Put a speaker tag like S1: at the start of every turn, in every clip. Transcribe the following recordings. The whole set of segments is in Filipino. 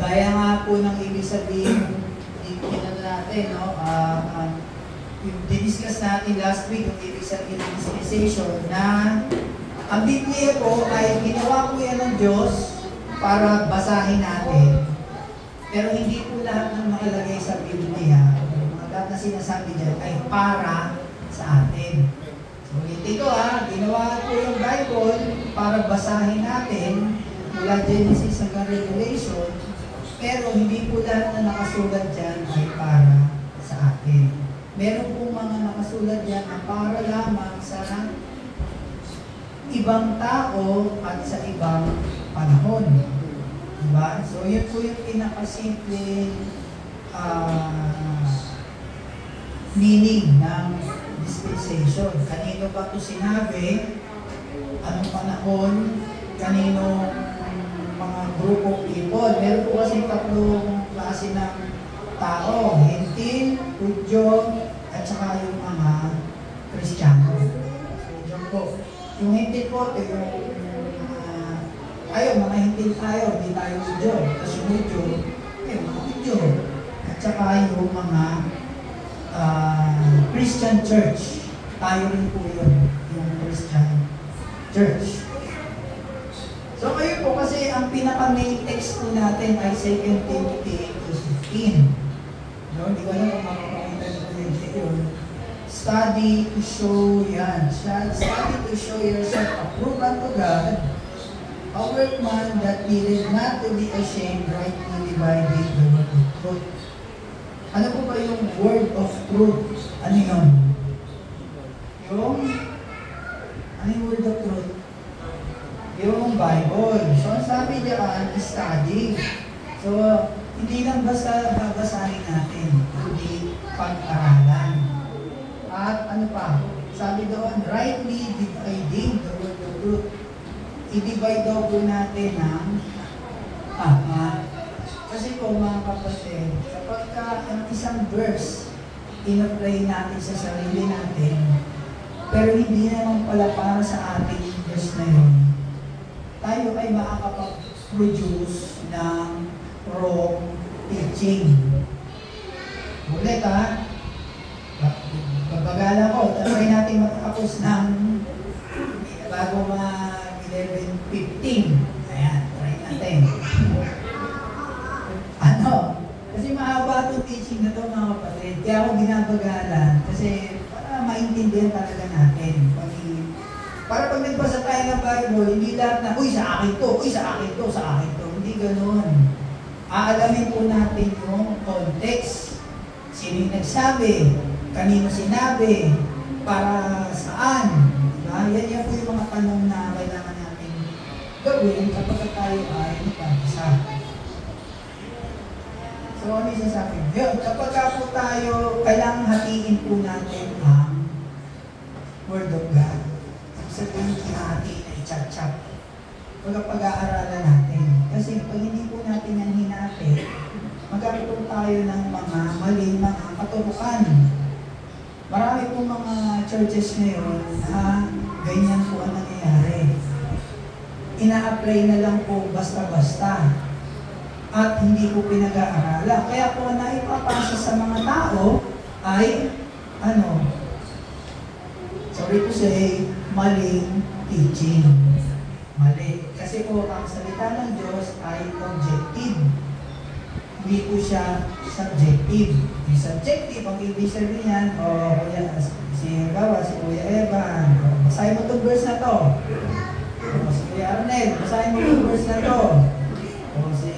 S1: Gaya nga po ng ibig sabihin natin, no? Yung didiscuss natin last week, yung ibig sabihin ng dispensation, na ang Biblia po ay ginawa po yan ng Diyos para basahin natin. Pero hindi po lahat ng nakalagay sa Biblia, mga lahat na sinasabi dyan, ay para sa atin. So, ito ginawa po yung Bible para basahin natin mula Genesis hanggang Revelation, pero hindi po lahat na nakasulat dyan ay para sa atin. Meron po mga nakasulat dyan na para lamang sa ibang tao at sa ibang panahon. Diba? So, yun po yung pinakasimple meaning ng dispensation. Kanino ba ito sinabi? Anong panahon? Kanino mga grupo people? Meron po kasi tatlong klase ng tao. Hentil, Hudyo, at saka yung mga Kristiyano. So, yun po. Yung Hentil po, yung mga Hentil tayo, hindi tayo Hudyo. Tapos yung Hudyo, mga Hudyo. At saka yung mga Christian Church. Tayo rin po yun, yung Christian Church. So ngayon po, kasi ang pinaka-main text po natin ay 2 Timothy 8:15. No? Di ko alam kung makakakita nito yun. Study to show yourself approved unto God, a workman that needed not to be ashamed, rightly dividing the word of truth. Ano po ba yung word of truth? Ano yun? Ano yung word of truth? Yung Bible. So, ang sabi diyan, study. So, hindi lang basta babasahin natin, kundi pag-aralan. At ano pa? Sabi doon, rightly dividing the word of truth. I-divide daw po natin ng tama. Kasi po mga kapatid, kapag ang isang verse, in-apply natin sa sarili natin, pero hindi naman pala para sa atin yung verse na yun, tayo ay makakapag-produce ng wrong teaching. Ulit babagala ko, try natin matapos ng bago mag-11:15. Ayan, try natin. Kasi mahaba itong teaching na ito mga kapatid. Kaya ako binabagalan kasi para maintindihan talaga natin. Para pag nagbasa tayo ng Bible, hindi lahat na, uy, sa akin to, uy, sa akin to, sa akin to. Hindi ganun. Aalamin po natin yung context. Sino yung nagsabi? Kanino sinabi? Para saan? Diba? Yan po yung mga tanong na kailangan natin gawin kapag tayo ay nagbabasa. So, ano yung sasabi? Yun, kapag po tayo, kailangan hatiin po natin ang Word of God. Sabihin kinahati na i-chat-chat. Pag-aaralan natin. Kasi pag hindi po natin yan hinati, magkakaroon tayo ng mga maling mga katurukan. Marami po mga churches ngayon na ganyan po ang nangyayari. Ina-apply na lang po basta-basta. At hindi ko pinag-aaralan. Kaya po na ipapasa sa mga tao ay, sorry to say, maling teaching. Mali. Kasi po, ang salita ng Diyos ay objective. Hindi po siya subjective. Yung subjective, ang ibig sabihin yan, si Kuya Evan, basahin mo itong verse na to. Si Kuya Arnel, basahin mo itong verse na to. Si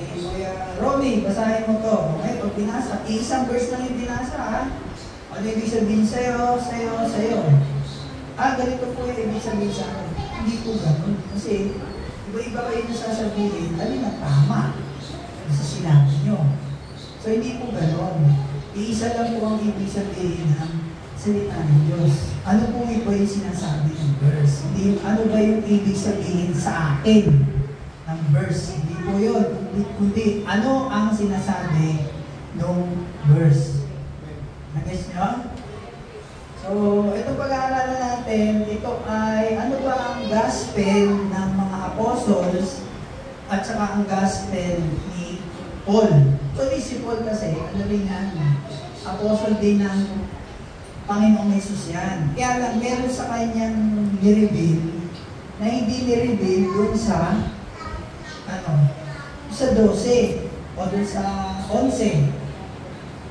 S1: Romy, basahin mo to. Okay, pag binasa, isang verse lang yung binasa, ano ibig sabihin sa'yo? Ganito po yung ibig sabihin sa akin. Hindi po ganun. Kasi, iba-iba kayo nasasabihin, alin ang tama sa sinabi nyo. So, hindi po ganun. Iisa lang po ang ibig sabihin ng salita ng Diyos. Ano po iba yung sinasabi ng verse? Ano ba yung ibig sabihin sa akin ng verse? Hindi po yun. Kundi, ano ang sinasabi ng verse? Nag-guess nyo? So, ito pag-aaralan natin, ito ay ano ba ang gospel ng mga apostles at saka ang gospel ni Paul. So si Paul kasi, ano rin yan, apostle din ng Panginoong Jesus yan. Kaya lang, meron sa kanyang nireveal na hindi nireveal dun sa sa 12 o dun sa 11.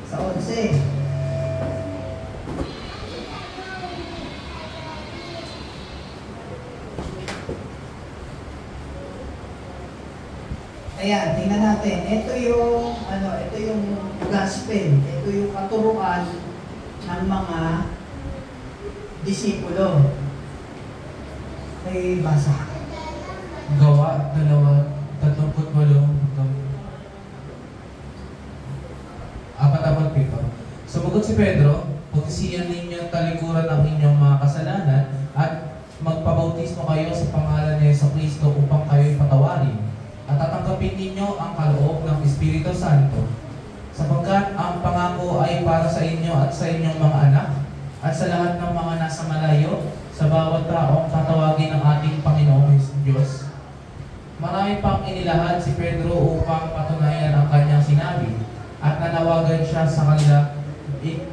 S1: Sa 11. Ayan, tingnan natin. Ito yung gospel. Ito yung katuruan ng mga disipulo. May basa.
S2: Gawa 2:38. Sumagot si Pedro, pagkisiyan ninyo talikuran ang inyong mga kasalanan at magpabautismo kayo sa pangalan ni Jesucristo upang kayo'y patawarin. At tatanggapin ninyo ang kaloob ng Espiritu Santo, sapagkat ang pangako ay para sa inyo at sa inyong mga anak, at sa lahat ng mga nasa malayo, sa bawat taong tatawagin ng ating Panginoong Diyos. Marami pang inilahad si Pedro upang patunayan ang kanyang sinabi, at nanawagan siya sa kanila,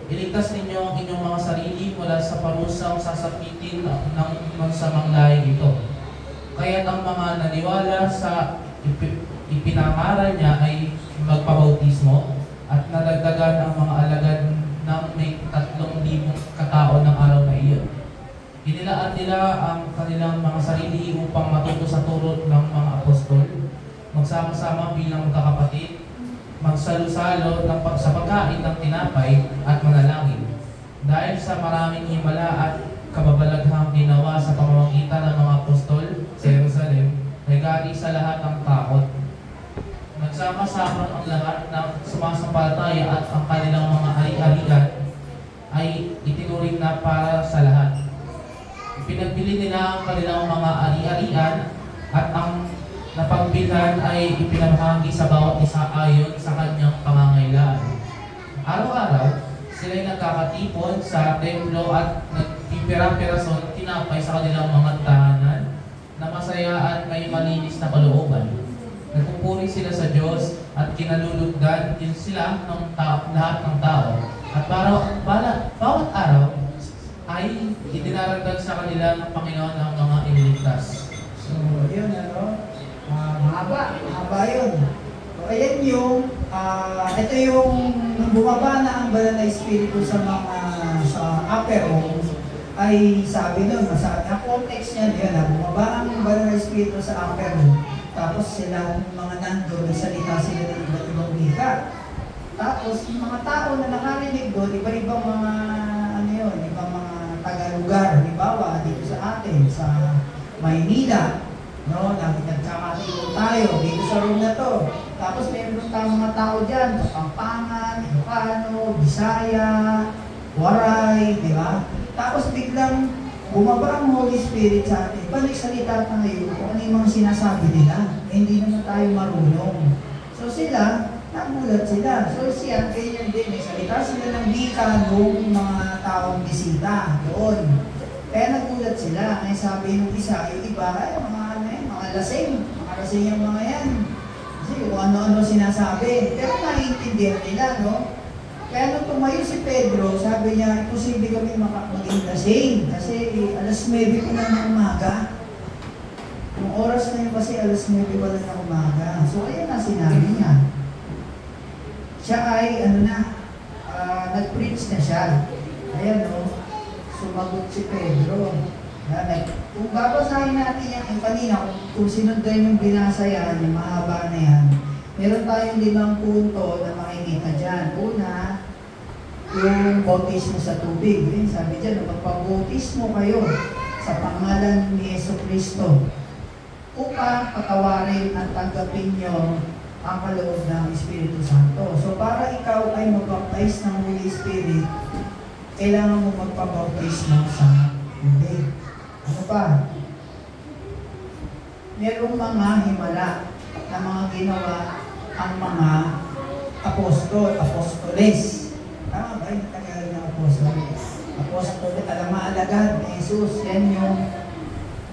S2: iligtas ninyo ang inyong mga sarili mula sa parusang sasapitin ng mansamang lahi ito. Kaya't ang mga naniwala sa ipinangaral niya ay magpabautismo, at nadagdagan ang mga alagad ng may 3,000 katao ng araw na iyon. Inilaan nila ang kanilang mga sarili upang matuto sa turo ng mga apostol, magsama-sama bilang magkakapatid, magsalo-salo sa pagkain ng tinapay at manalangin. Dahil sa maraming himala at kababalaghang ginawa sa pamamagitan ng mga apostol sa Jerusalem, nagari sa lahat ng takot. Nagsama-sama ang lahat ng sumasampalataya at ang kanilang mga ari-arian ay itinuring na para sa lahat. Ipinagbili nila ang kanilang mga ari-arian at ang napagbilhan ay ipinamahagi sa bawat isa ayon sa kanyang pangangailangan. Araw-araw, sila'y nagkakatipon sa templo at nagpipira-pirason tinapay sa kanilang mga tahanan na masaya at may malinis na kalooban. Nagpupuri sila sa Diyos at kinalulugdan din sila ng lahat ng tao. At bawat araw ay idinaragdag sa kanila ng Panginoon ang mga iniligtas.
S1: So, yun mahaba yun. So, ayan ito yung nung bumaba na ang banal na Espiritu sa upper room, ay sabi nun, ang context niya yun, bumaba ang banal na Espiritu sa upper room, tapos sila, mga nandun, nagsalita sila ng iba't ibang wika. Tapos, yung mga tao na nakarinig doon, iba-ibang mga, ibang mga taga-lugar, halimbawa, dito sa atin, sa Maynila, nagkakatulong tayo dito sa room na to. Tapos meron tayong mga tao dyan, Kapampangan, Ilocano, Bisaya, Waray, di ba? Tapos biglang bumaba ang Holy Spirit sa atin. Nagsalita tayo kung ano yung mga sinasabi nila. Hindi naman tayo marunong. So sila, nagulat sila. So siya, ganyan din. May salita sila ng wika ng mga taong bisita doon. Kaya nagulat sila. Kaya sabi nung isa, yung iba, ay mga lasing yung mga yan. Kasi kung ano-ano sinasabi. Pero naiintindihan nila, no? Kaya nung tumayo si Pedro, sabi niya, imposible kami maging lasing. Kasi alas 9 pa lang ng umaga. Yung oras na yun kasi alas 9 pa lang ng umaga. So, ayan na sinabi niya. Siya ay, nag-preach na siya. Ayan, no? Sumagot si Pedro. Kung babasahin natin yung kanina, kung sinundan yung binasa yan, yung mahaba na yan, meron tayong 5 punto na makikita dyan. Una, yung bautismo sa tubig. Yun, sabi dyan, magpabautismo kayo sa pangalan ni Jesucristo upang patawarin at tanggapin nyo ang kaloob ng Espiritu Santo. So para ikaw ay mag-baptize ng Holy Spirit, kailangan mo magpabautismo sa tubig. Ano pa? Merong mga himala na mga ginawa ang mga apostoles. Tama ba? Yung Tagalog na apostoles. Apostoles, alagad ni Jesus. Yan yung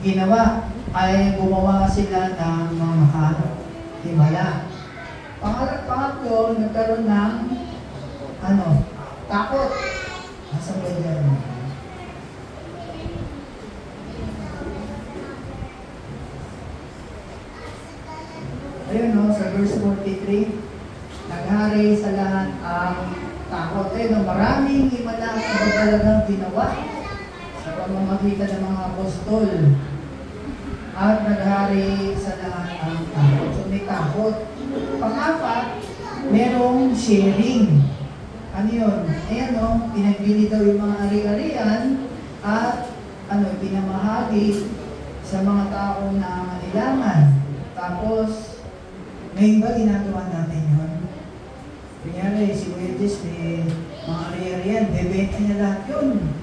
S1: ginawa. Ay gumawa sila ng mga himala. Pangalawa pangatlo, nagkaroon ng takot. Nasa ba dyan? Ayun no, sa verse 43, naghari sa lahat ang takot. Ayun no, maraming himala ang kabagalagang ginawa sa pamamagitan ng mga apostol. At naghari sa lahat ang takot. So may takot. Pang-apat, merong sharing. Ano yun? Ayan no, pinagbili daw yung mga ari-arian at pinamahagi sa mga taong nangangailangan. Tapos, ngayon ba ginagawa natin yun? Kunyari, si Wedges may mga ari-arian, bebenta niya lahat yun.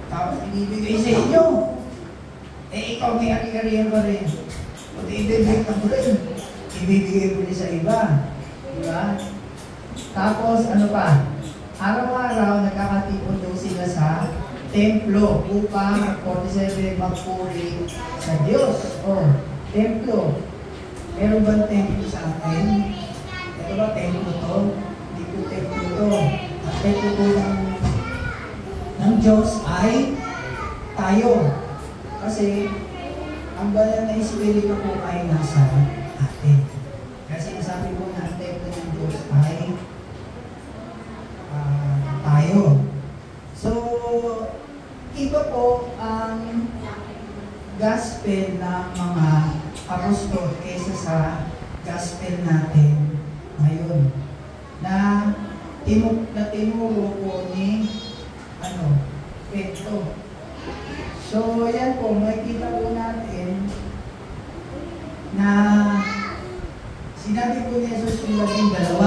S1: Tapos ibibigay sa inyo. Ikaw may ari-arian pa rin. O ibibigay mo rin. Ibibigay mo rin sa iba. Diba? Tapos ano pa? Araw-araw nagkakatipon daw sila sa templo upang 47 magpuri sa Diyos. O, templo. Meron bang templo sa atin? Ito ba templo to? Hindi po templo to. Ang templo po ng Diyos ay tayo. Kasi ang banal na Espiritu po ay nasa atin. Kasi sabi po na ang templo ng Diyos ay tayo. So, iba po ang gospel ng mga apostol kaysa sa gospel natin ngayon. Na tinuro po ni Pedro. So, yan po, makikita po natin na sinabi po ni Jesus yung 12.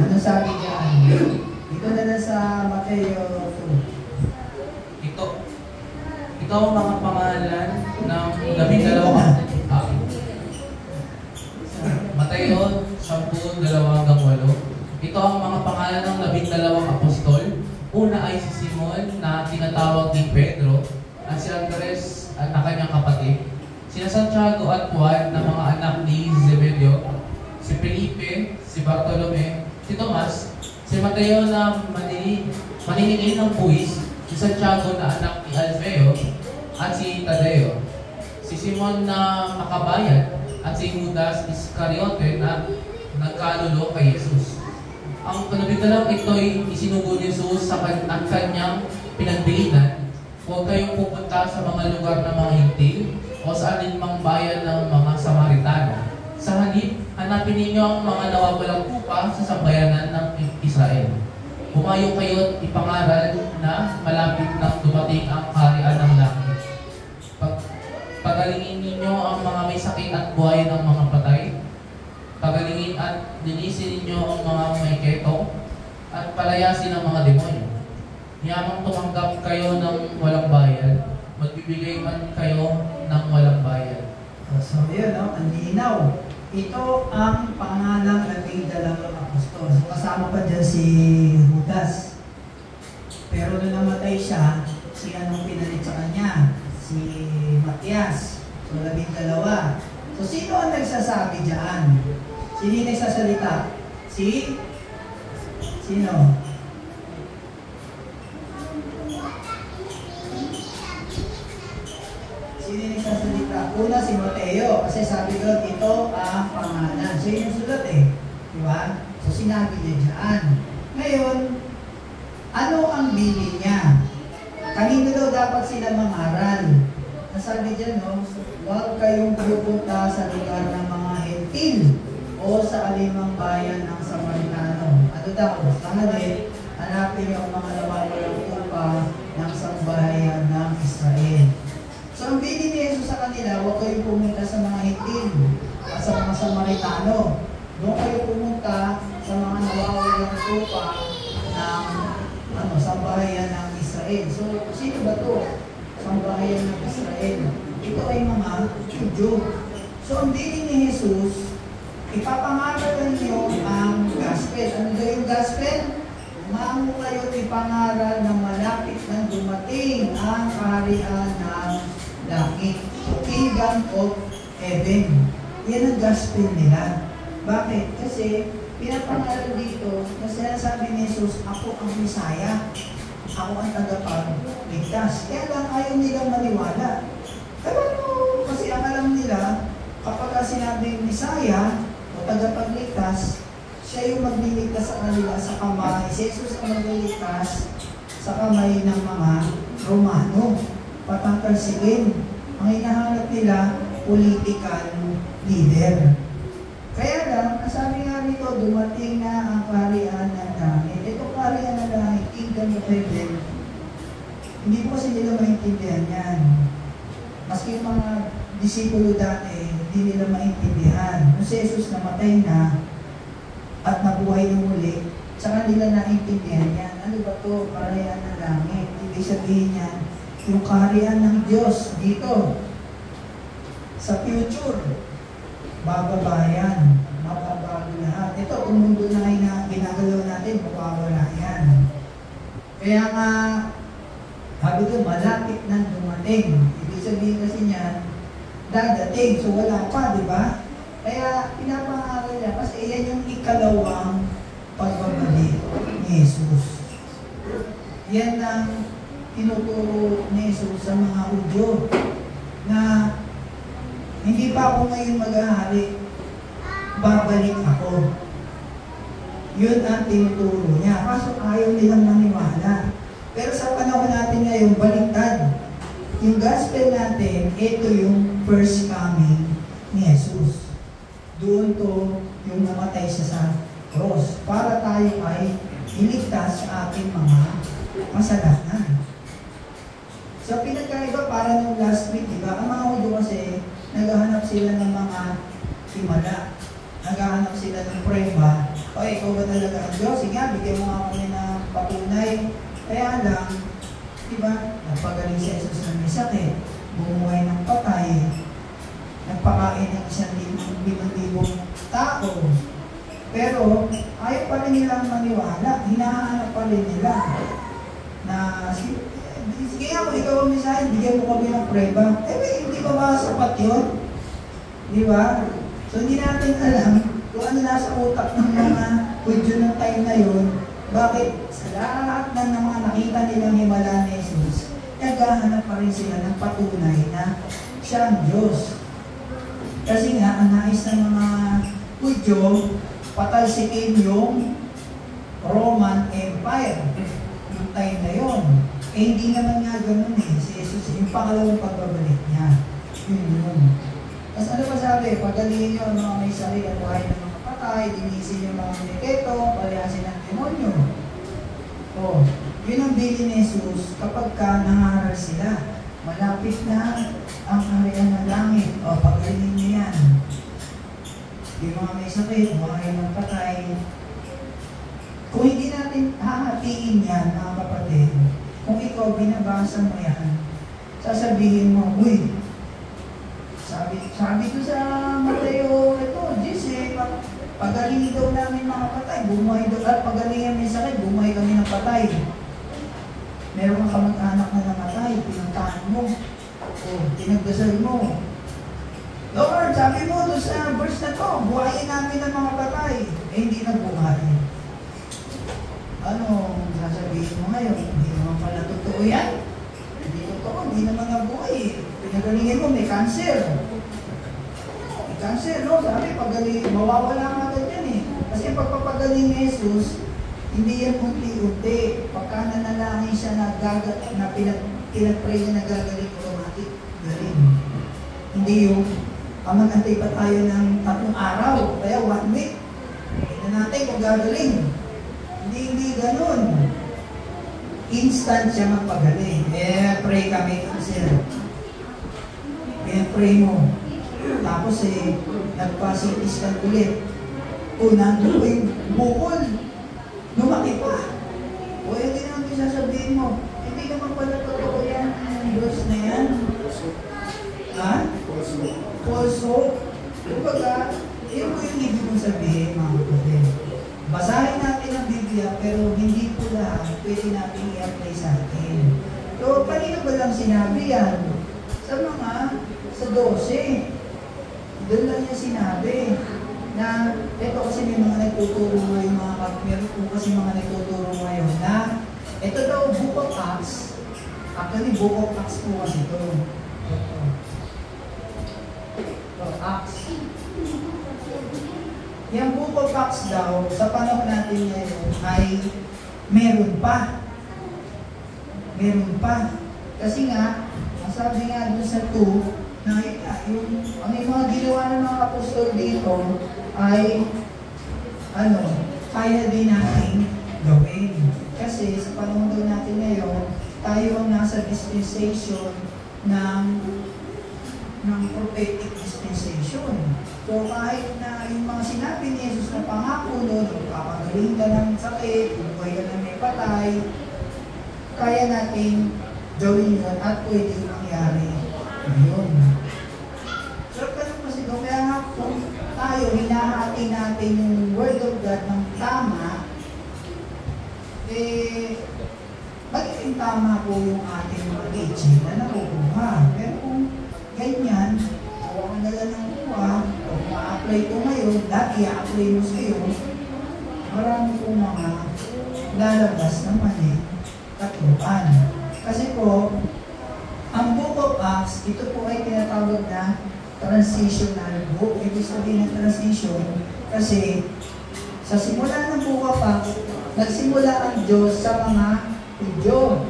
S1: Ano sabi diyan? Ito na lang sa Mateo 2.
S2: Ito ang mga pangalan ng 12. Mateo 10:2-8. Ito ang mga pangalan ng 12 apostol. Una ay si Simon na tinatawag ni Pedro, at si Andres at na kanyang kapatid, sina Santiago at Juan na mga anak ni Zebedeo, si Felipe, si Bartolome, si Tomas, si Mateo na maniningil ng buwis, si Santiago na anak ni Alfeo, at si Tadeo, si Simon na makabayan, at si Judas Iscariote na nagkalulo kay Jesus. Ang 12 ito'y isinugo ni Jesus sa kanyang pinagbilinan. Huwag kayong pupunta sa mga lugar ng mga hintil o sa alinmang bayan ng mga Samaritano. Sa halip, hanapin ninyo ang mga nawawalang tupa sa sambayanan ng Israel. Humayo kayo at ipangaral na malapit nang dumating ang kaharian ng langit. Pagalingin ninyo ang mga may sakit at buhay ng mga patay. Pagalingin at linisin ninyo ang mga may ketong at palayasin ang mga demonyo. Yamang tumanggap kayo ng walang bayad, magbibigay man kayo ng walang bayad.
S1: So yun, ang linaw. Ito ang pangalang 12 apostol. So, kasama pa dyan si Judas. Pero nung namatay siya, anong pinalit sa kanya? Si Matias. So 12. So sino ang nagsasabi dyan? Sino yung nagsasalita? Sino? Sino yung nagsasalita? Una si Mateo, kasi sabi doon, ito ang pangalan. So yun yung sulat Diba? So sinabi niya dyan. Ngayon, ano ang bili niya? Kanino daw dapat sila mangaral? Nasabi dyan, huwag kayong pupunta sa lugar ng mga hentil o sa alimang bayan ng Samaritano. Ano daw? Hanapin niyo ang mga nawawalang tupa ng sambahayan ng Israel. So ang bili ni Jesus sa kanila, huwag kayong pumunta sa mga hentil at sa mga Samaritano. Doon kayo pumunta sa mga nawawalang tupa ng sambahayan ng Israel. So sino ba to? Sambahayan ng Israel. Ito ay mga Judyo. So ang bili ni Jesus, ipapangaral niyo ang gospel. Ano daw yung gospel? Umango kayo ipangaral na malapit nang dumating ang kaharian ng langit. So, kingdom of heaven. Yan ang gospel nila. Bakit? Kasi pinapangaral dito na sinasabi ni Jesus, ako ang Messiah. Ako ang tagapagligtas. Kaya lang ayaw nilang maniwala. Pero kasi ang alam nila, kapag sinabing Messiah o tagapagligtas, siya yung magliligtas sa kanila sa kamay. Si Jesus ang magliligtas sa kamay ng mga Romano. Patatalsikin. Ang hinahanap nila, political leader. Kaya lang, sabi nga nito, dumating na ang kaharian ng langit. Ito kaharian ng langit, kingdom of heaven. Hindi po kasi nila maintindihan yan. Maski yung mga disipulo dati, hindi nila maintindihan. Nung si Jesus namatay na at nabuhay ng muli, saka nila naintindihan yan. Ano ba ito? Kaharian ng langit. Ibig sabihin yan, yung kaharian ng Diyos dito, sa future, bababayan, mababago lahat. Ito, kung mundo na ngayon na ginagalaw natin, mawawala yan. Kaya nga, sabi ko, malapit na dumating. Ibig sabihin kasi niyan, dadating. So wala pa, di ba? Kaya pinapangaral niya, kasi yan yung ikalawang pagbabalik ni Jesus. Yan ang tinuturo ni Jesus sa mga Hudyo na hindi pa ako ngayon maghahari, babalik ako. Yun ang tinuturo niya. Kaso ayaw nilang maniwala. Pero sa panahon natin ngayon, baliktad. Yung gospel natin, ito yung first coming ni Jesus. Doon to yung namatay siya sa cross. Para tayo ay iligtas sa ating mga kasalanan. So pinagkaiba para nung last week, diba? Ang mga Hudyo kasi, naghahanap sila ng mga himala. Naghahanap sila ng prueba. O, ikaw ba talaga ang Diyos? Sige nga, bigyan mo nga kami ng patunay. Kaya lang, diba, nagpagaling si Jesus ng may sakit, bumuhay ng patay, nagpakain ng 1,000 tao. Pero, ayaw pa rin nilang maniwala. Hinahanap pa rin nila na, sige nga, kung ikaw ang Messiah, bigyan mo kami ng prueba. Hindi ba sapat yun? Di ba? So, hindi natin alam kung ano nasa utak ng mga Hudyo ng time na yun, bakit sa lahat ng mga nakita nilang himala ni Jesus, naghahanap pa rin sila ng patunay na siya ang Diyos. Kasi nga, ang nais ng mga Hudyo, patalsikin yung Roman Empire. Yung time na yun. Hindi naman nga ganun Si Jesus, yung pangalawang pagbabalik niya. Yun. Tapos ano ba sabi? Pagalingin nyo ang mga may sarili at buhay ng mga patay, linisin yung mga miniketo, palayasin ng demonyo. Yun ang bilin ni Jesus kapag ka nangaral sila. Malapit na ang kaharian ng langit. Pagalingin nyo yan. Yung mga may sakit, buhay ng patay. Kung hindi natin hahatiin yan, mga kapatid, kung ikaw binabasa mo yan, sasabihin mo, uy, sabi ko sa Mateo, ito, Jesus, pagalingin daw namin mga patay, bumuhay daw, at pagalingin may sakit, bumuhay kami ng patay. Meron kang kamag-anak na namatay, pinuntahan mo, tinagdasal mo. Lord, sabi mo doon sa verse na to, buhayin namin ang mga patay. Hindi na buhay. Ano sasabihin mo ngayon? Hindi naman pala totoo yan. Hindi totoo, hindi naman nabuhay. Pinagalingin mo, may cancer. May cancer, no? Sabi, pagaling, mawawala nga agad yan Kasi ang pagpapagaling ni Jesus, hindi yan unti-unti. Pagka nanalangin siya na pinag-pray niya na gagaling, automatic, galing. Hindi yung mag-antay pa tayo ng 3 araw, kaya 1 week. Tignan natin kung gagaling. Hindi ganun. Instant siya magpagaling. Pray kami, sir. Pray mo. Tapos nagpa-CT scan ulit. Nandun po yung bukol. Lumaki pa. Hindi naman sasabihin mo. Hindi naman pala totoo yan. Ang Diyos na yan. Ha? False hope. Kumbaga, yun po yung ibig mong sabihin, mga kapatid. Basahin natin ang Biblia, pero hindi po lahat pwede natin i-apply sa atin. So, kanino ba lang sinabi yan? Sa 12. Doon lang niya sinabi na na ito kasi may mga nagtuturo ngayon meron po kasi mga nagtuturo ngayon na ito daw Book of Acts. Actually, Book of Acts po kasi ito. Ito, Acts. Yung Book of Acts daw, sa panahon natin ngayon ay meron pa. Meron pa. Kasi nga, sabi nga dun sa 2, na yung mga ginawa ng mga apostol dito ay kaya din natin gawin. Kasi sa panahon daw natin ngayon, tayo ang nasa dispensation ng prophetic dispensation. So kahit na yung mga sinabi ni Jesus na pangako noon, magpapagaling ka ng sakit, buhay ka na may patay, kaya natin gawin yun at pwede mangyari ngayon. So ganun kasi doon, kaya nga kung tayo hinahati natin yung Word of God ng tama, magiging tama po yung ating mga teaching na nakukuha. Pero kung ganyan, kuha ka na lang ng kuha, o ma-apply ko ngayon, dati i-apply mo sa'yo, marami po mga lalabas na mali katuruan. Kasi po, ang Book of Acts, ito po ay tinatawag na transitional book. Ibig sabihin ng transition, kasi sa simula ng Book of Acts, nagsimula ang Diyos sa mga Hudyo.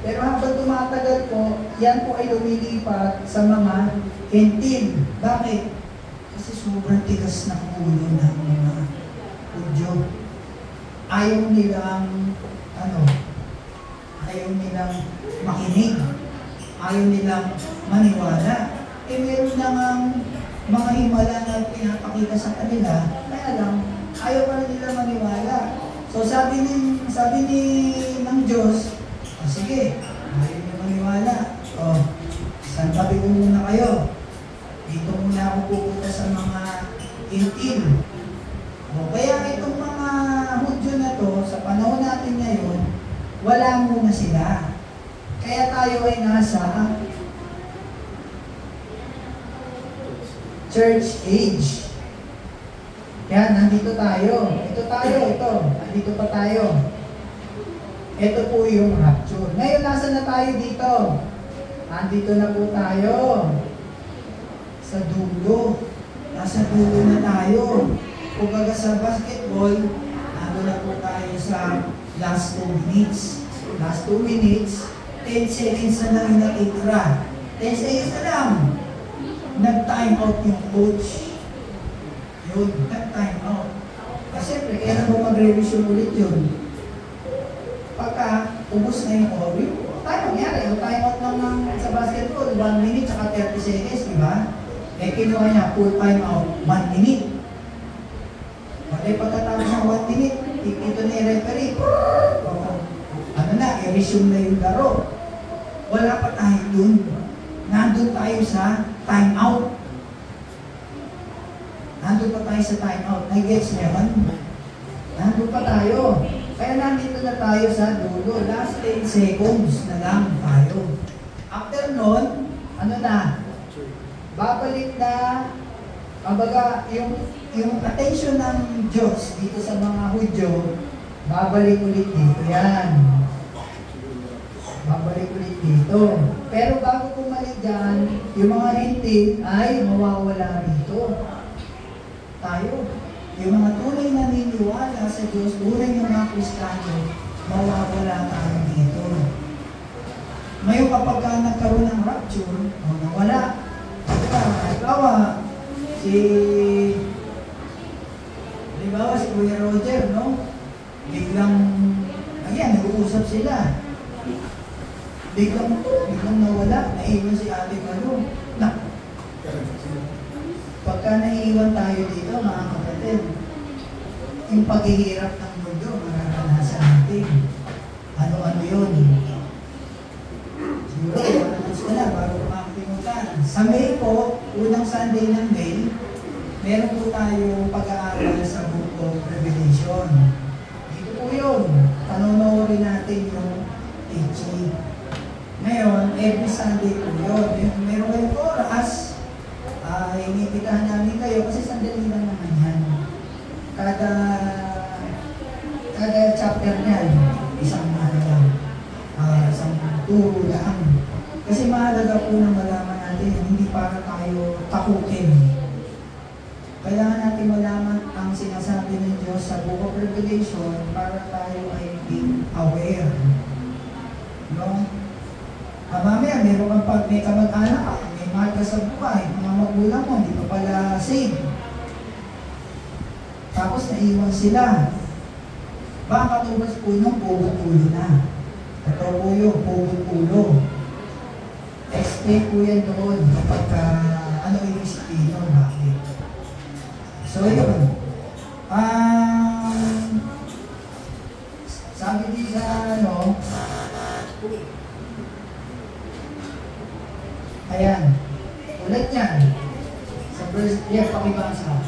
S1: Pero habang tumatagal po, yan po ay lumilipat sa mga Hentil. Bakit? Kasi sobrang tigas ng ulo ng mga Hudyo. Ayaw nilang makinig. Ayaw nilang maniwala. Meron namang mga himala na pinapakita sa kanila, kaya lang, ayaw pa rin nila maniwala. So sabi ng Diyos, sige, ayaw niyo maniwala. Santabi ko muna kayo. Dito muna ako pupunta sa mga Hentil. Kaya itong mga Hudyo na to, sa panahon natin ngayon, wala muna sila. Kaya tayo ay nasa church age. Yan, nandito tayo. Nandito pa tayo. Ito po yung rapture. Ngayon, nasa na tayo dito? Nandito na po tayo. Sa dulo. Nasa dulo na tayo. Kung baga sa basketball, nandito na po tayo sa last 2 minutes. Last 2 minutes, 10 seconds na lang nakikira. 10 seconds na lang. Nag-time out yung coach. Yun, nag-time out. Kasi siyempre, kaya mo mag-revision ulit yun. Pagka ubos na yung oil, tayo nangyari. Yung time out lang sa basketball, 1 minute saka 30 seconds, di ba? Kinuha niya, full time out, 1 minute. Pagkatapos ng 1 minute, ito na yung referee. I-resume na yung laro. Wala pa tayo dun. Nandun tayo sa time out. Nandun pa tayo sa time out. Nag-gets niya man? Nandun pa tayo. Kaya nandito na tayo sa dulo. Last 10 seconds na lang tayo. After nun, babalik na, kumbaga, yung attention ng Diyos dito sa mga Hudyo, babalik ulit dito yan. Babalik ulit dito. Pero bago bumalik dyan, yung mga Hentil ay mawawala rito. Tayo. Yung mga tunay na niniwala sa Diyos, tunay ng mga Kristiyano, mawawala tayo dito. Ngayon kapag nagkaroon ng rapture, nawala. Halimbawa, si Kuya Roger, no? Biglang, nag-uusap sila. Biglang nawala, naiwan si Ate Malu. Pagka naiiwan tayo dito, mga kapatid, yung paghihirap ng mundo, mararanasan natin. Ano-ano yun? Siguro, mananas ko na, bago makakalimutan. Sa May po, unang Sunday ng May, meron po tayo pag-aaral sa Book of Revelation. Dito po yun. Panonoodin natin yung teaching. Ngayon, every Sunday po yun. Meron kayong oras, inibitahan namin kayo kasi sandali lang naman yan. chapter niyan, isang isang turo lang. Kasi mahalaga po na malaman natin, hindi para tayo takutin. Kailangan natin malaman ang sinasabi ng Diyos sa Book of Revelation para tayo ay be aware. No? Mamaya, meron kang may kamag-anak ka, may mahal ka sa buhay, mga magulang mo, hindi pa pala saved. Tapos naiwan sila. Baka katubas po nung pugod-ulo na. Ito po yung pugod-ulo. Explain po yan doon kapag ano yung sabihin nun, bakit. So yun. Sabi din sa ayan. Ulit yan. Sa verse, pakibasa.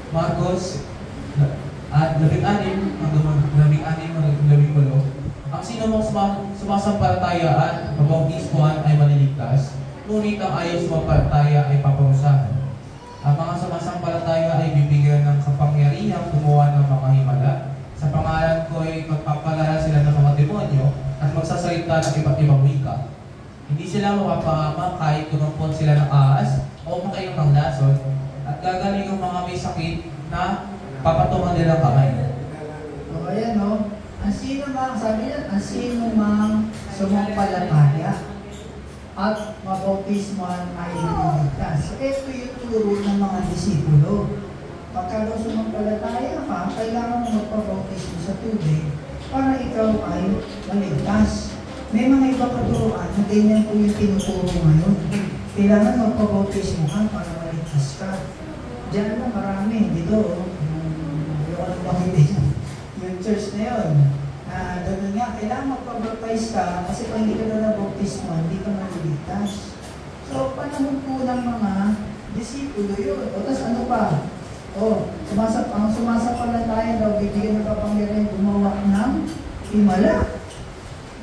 S2: Marcos at 16 hanggang 18. Ang sino mong sumasampalataya at mabautismuhan ay maliligtas, ngunit ang ayaw sumampalataya ay paparusahan. Ang mga sumasampalataya ay bibigyan ng kapangyarihang gumawa ng mga himala. Sa pangalan ko ay magpapalala sila ng mga demonyo at magsasalita ng iba't ibang wika. Hindi sila mapapahama kahit kumampon sila ng ahas o makayong ng lason, at gagaling ang mga may sakit na papatungan nilang kamay.
S1: O ayan no, ang sino mang, sabi niya, ang sino mang sumampalataya at mabautismuhan ay maliligtas. So ito yung turo ng mga disipulo. Pagka daw sumampalataya ka, kailangan mo magpabautismo sa tubig para ikaw ay maligtas. May mga ibang katuruan na ganyan po yung tinuturo ngayon. Kailangan magpabautismo ka para maligtas ka. Diyan na marami dito. Yung church na yun. Ganun nga, kailangan magpabaptize ka kasi kung hindi ka na nabautismo, hindi ka maliligtas. So, panahon po ng mga disipulo yun. O, tas ano pa? Ang sumasampalataya daw, bibigyan ng kapangyarihan gumawa ng himala.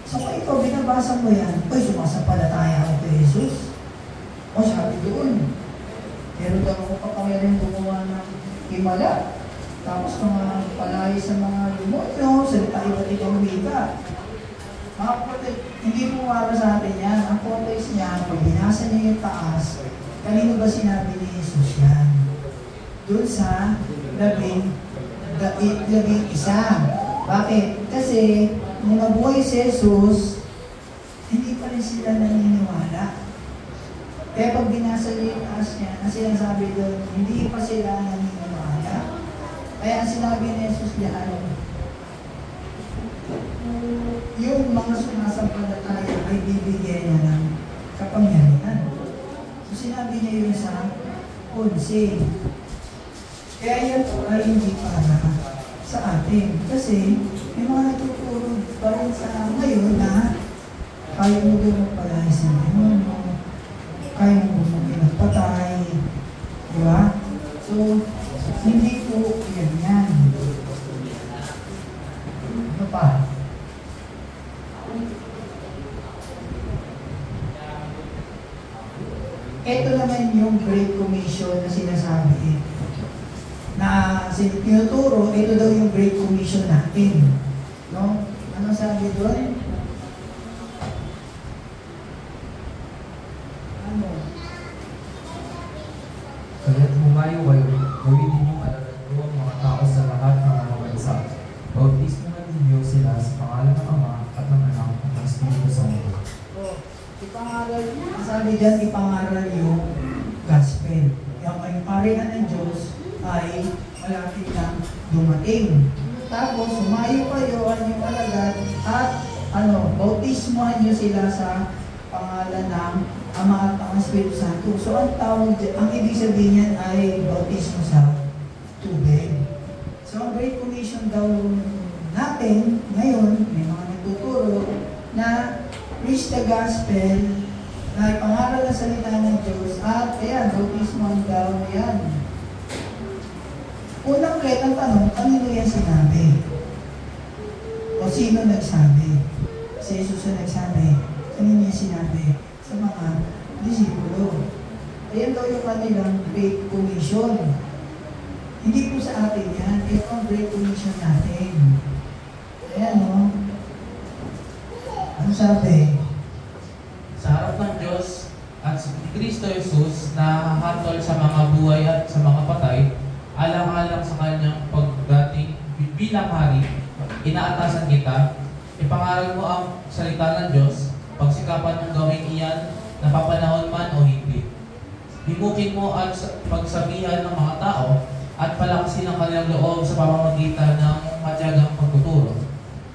S1: So, kung ikaw binabasa mo yan, sumasampalataya ako kay Jesus. O, sabi doon, meron daw ako kapangyarihan gumawa ng himala. Tapos mga palay sa mga demonyo, salita iba't ibang wika. Mga kapatid, hindi po para sa atin yan. Ang context niya, pag binasa niya yung taas, kanino ba sinabi ni Jesus yan? Doon sa labing isa. Bakit? Kasi, nung nabuhay si Jesus, hindi pa rin sila naniniwala. Kaya pag binasa niya yung taas niya, ang sinasabi doon, hindi pa sila naniniwala. Kaya sinabi ni Jesus diyan, yung mga sumasampalataya ay bibigyan niya ng kapangyarihan. So sinabi niya yun sa 11. Kaya yan ay hindi para sa atin. Kasi may mga nagtuturo pa rin sa ngayon na kaya mo doon magpalay sa demonyo, kaya mo magpatay. Diba? So, hindi po yan. Ano pa? Ito naman yung Great Commission na sinasabi. Na tinuturo, ito daw yung Great Commission natin. No? Ano sabi doon? Ano?
S3: Kaya't humayo kayo, gawin ninyong alagad ko ang mga tao sa lahat ng mga bansa. Bautismuhan ninyo sila sa pangalan ng Ama at ng Anak at ng Espiritu Santo.
S1: Ipangaral, sabi dyan, ipangaral yung gospel. Yung parihan ng Diyos ay malapit na dumating. Tapos, sumayo kayo ang yung alagad at bautismuhan nyo sila sa pangalan ng Ama at ang Espiritu Santo. So, ang ibig sabihin niyan ay bautismo sa tubig. So, ang Great Commission daw natin, ngayon, may mga nagtuturo na preach the gospel, na ipangaral na salita ng Diyos, at ayan, bautismo daw yan. Unang ang tanong, kanino yan sinabi? O sino nagsabi? Si Jesus na nagsabi. Kanino yan sinabi? Sa mga disipulo. Ayan daw yung kanilang Great Commission. Hindi po sa atin yan. Ito ang Great Commission natin. sabi,
S2: Sa harap ng Diyos at si Kristo Jesus na hahatol sa mga buhay at sa mga patay, alang-alang sa kanyang pagdating bilang hari, inaatasan kita, ipangaral mo ang salita ng Diyos, pagsikapan mong gawin iyan, napapanahon man o hindi. Himukin mo at pagsabihan ng mga tao at palakasin ang kanilang loob sa pamamagitan ng matyagang pagtuturo.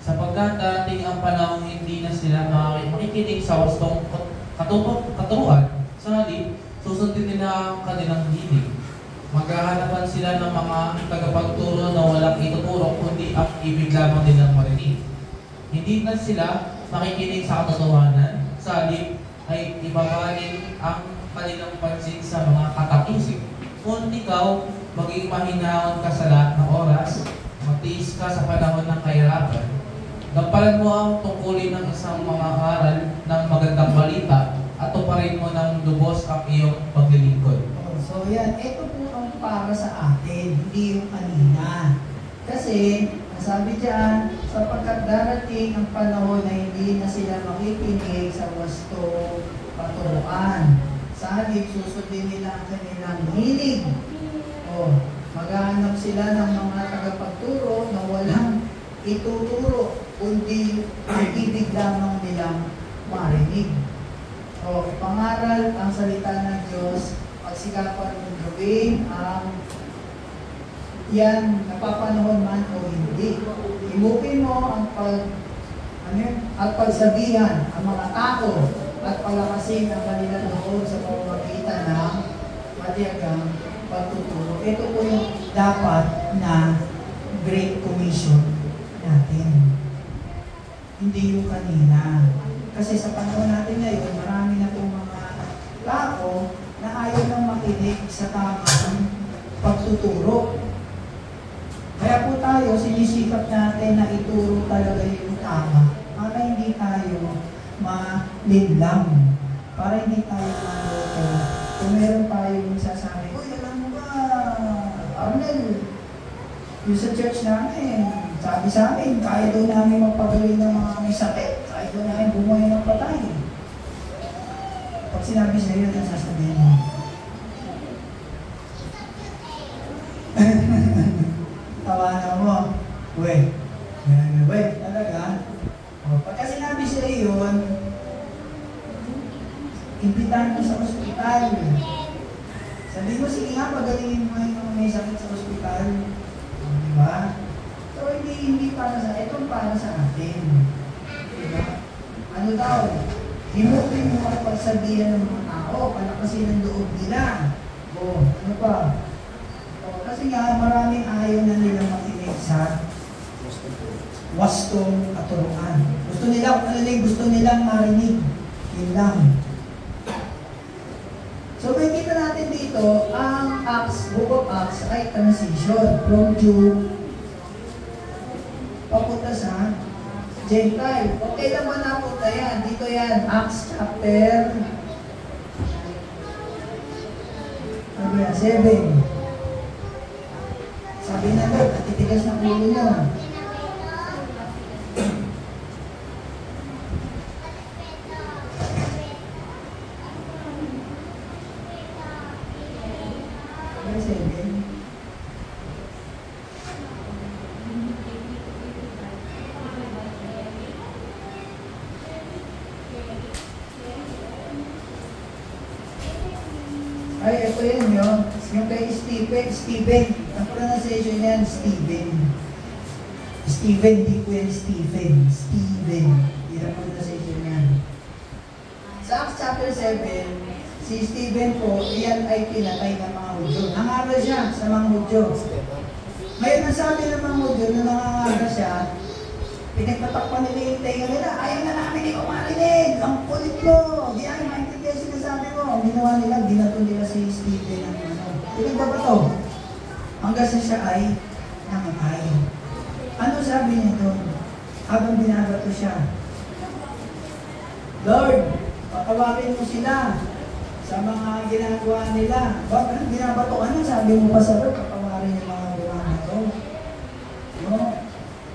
S2: Sapagkat darating ang panahon hindi na sila makikinig sa wastong katuruan, sa halip, susundin nila ang kanilang hilig. Maghahanapan sila ng mga tagapagturo na walang ituturo kundi ang ibig lamang nilang marinig. Hindi na sila makikinig sa katotohanan, sa halip ay ibabaling ang kanilang pansin sa mga katakisig. Kung ikaw, maging mahinahon ka sa lahat ng oras, magtiis ka sa panahon ng kahirapan, gampalan mo ang tungkulin ng isang mga aral ng magandang balita at tuparin mo ng lubos ang iyong paglilingkod.
S1: so yan, ito po ang para sa atin, hindi yung kanina. Kasi, ang sabi dyan, sapagkat darating ang panahon na hindi na sila makikinig sa wasto paturuan. Sa halip, susundin nila ang kanilang hilig. Maghahanap sila ng mga tagapagturo na walang ituturo, kundi ang ibig lamang nilang marinig. Pangaral ang salita ng Diyos, pagsikapan mong gawin ang yan, napapanahon man o hindi. Himukin mo ang at pagsabihan ang mga tao at palakasin ang kanilang loob sa pamamagitan ng matiyagang pagtuturo. Ito po yung dapat na Great Commission natin. Hindi yung kanina. Kasi sa panahon natin ngayon, marami na pong mga tao na ayaw nang makinig sa tamang pagtuturo. Kaya po tayo, sinisikap natin na ituro talaga yung tama para hindi tayo malinlang, para hindi tayo maloko. Kung meron tayong sasabi, uy, alam mo ba, Arnel, yung sa church namin, sabi sa amin, kaya daw namin magpagaling ng mga may sakit, kaya daw namin bumuhay ng patay. Pag sinabi sa iyo, ang sasabihin mo, tawanan mo, wait, talaga? Pagka sinabi sa iyo yun, imbitahan mo sa ospital. Sabi mo, sige nga, pagalingin mo yung may sakit sa ospital. Diba? So, hindi para sa, itong para sa atin. Diba? Ano daw? Himukin mo ang pagsabihan ng mga tao, palakasin ang loob nila. Ano pa? Kasi nga, maraming ayaw na nilang makinig sa wastong katuruan. Gusto nilang marinig. Yun lang. So, makikita natin dito, ang Book of Acts ay transition from Jew papunta sa Gentile. Okay lang ba napunta yan? Dito yan, Acts chapter 7. Sabi na Lord, at titigas ng ulo nyo. Ay, ito yun yun. Yung kay Stephen. Ang pronunciation yan, Stephen. Di po yan Stephen. Yan ang pronunciation yan. Sa Acts chapter 7, si Stephen po, iyan ay pinatay ng mga Hudyo. Nangaral siya sa mga Hudyo. Ngayon, nasabi ng mga Hudyo na nangangaral siya, pinagpatakpan nila yung tenga nila. Ayaw na namin ikaw marinig. Ang kulit mo. Di ay maintindihan sinasabi mo. Ang ginawa nila, binato nila si Stephen ng pinagbabato. Hanggang siya ay namatay. Ano sabi niya doon? Habang binabato siya, Lord, patawagin mo sila sa mga ginagawa nila. Bakit binabato ka na? Sabi mo pa sa Lord, patawarin yung mga binabato. No?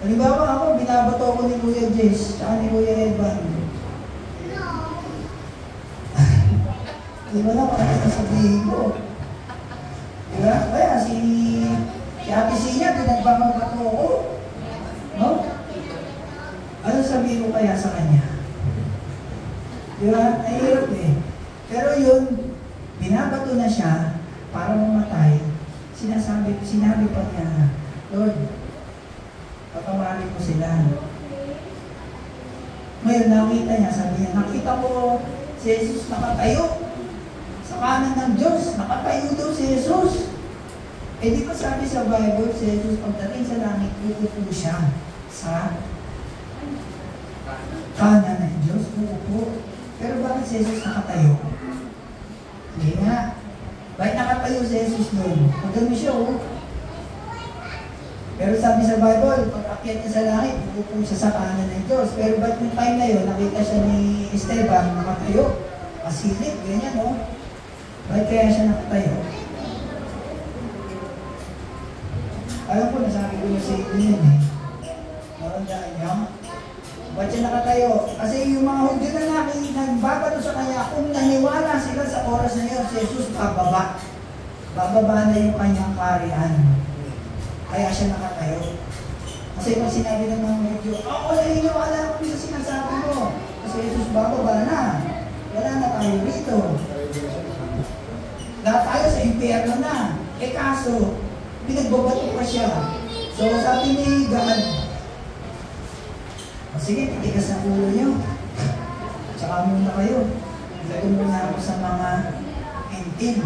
S1: Halimbawa ako, binabato ko ni Kuya Jess, saka ni Kuya Evan. Di ba na kung ano sasabihin ko? Di ba? Kaya si Ate Sina, pinagbabato ko. No? Ano sabihin ko kaya sa kanya? Di ba? Nahirap eh. Pero yun, binabato na siya para mamatay. Sinabi pa niya, Lord, patawarin ko sila. Ngayon, nakita niya, sabi niya, nakita ko si Jesus nakatayo sa kanan ng Diyos. Nakatayo daw si Jesus. Eh di ba sabi sa Bible, si Jesus pagdating sa langit, uupo siya sa kanan ng Diyos. Uupo. Pero bakit si Jesus nakatayo? Hindi nga. Bakit nakatayo si Jesus noon? Magano siya, oh. Pero sabi sa Bible, pag akyat niya sa langit, uupo siya sa kanan ng Diyos. Pero ba't yung time na yun, nakita siya ni Esteban, nakatayo, masilip, ganyan, no? Bakit kaya siya nakatayo? Alam ko, nasabi ko na sa inyo yun, eh. Narandaan niyo? Ba't siya nakatayo? Kasi yung mga Hudyo na nagbabato sa kanya, kung naniwala sila sa oras na yun, si Jesus bababa. Bababa na yung kanyang karihan. Kaya siya nakatayo. Kasi pag sinabi ng mga Hudyo, naniniwala ko sa sinasabi mo. Kasi Jesus bababa na. Wala na tayo rito. Lahat tayo sa impyerno na. Eh kaso, pinagbabato pa siya. So sabi ni God, sige, titigas ang ulo nyo. Tsaka muna kayo. Dito muna ako sa mga hintil.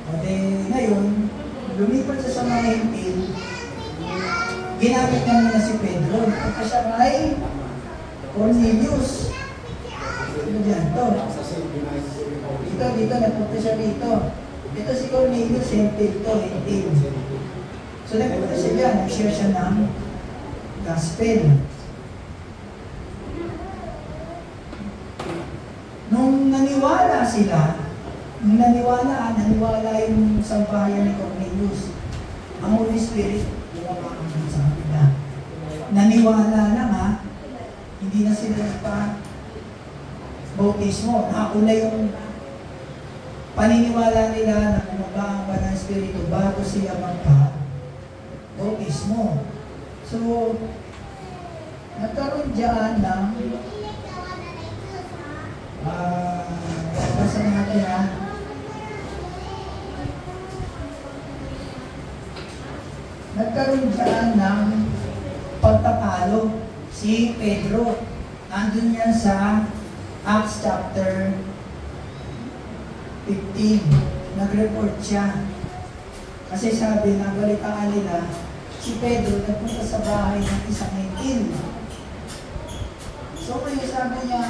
S1: O de, ngayon, lumipat siya sa mga hintil. Ginamit niya muna si Pedro. Punta siya kay Cornelius. Ano dyan? Dito, napunta siya dito. Ito si Cornelius, hintil to, hintil. So, napunta siya dyan. Nag-share siya ng gospel. Nung naniwala yung sambahayan ni Cornelius, ang Holy Spirit, bumabang sa kanila. Naniwala lang ha, hindi na sila nagpa-bautismo. Nauna yung paniniwala nila na bumabang pa ng Espiritu bago sila magpa-bautismo. So, nagkaroon dyan ng basa natin ha. Nagkaroon dyan ng pagtatalo si Pedro. Nandun yan sa Acts chapter 15. Nag-report siya. Kasi sabi, nabalitaan nila, si Pedro nagpunta sa bahay ng isang hintil. So ngayon sabi niya,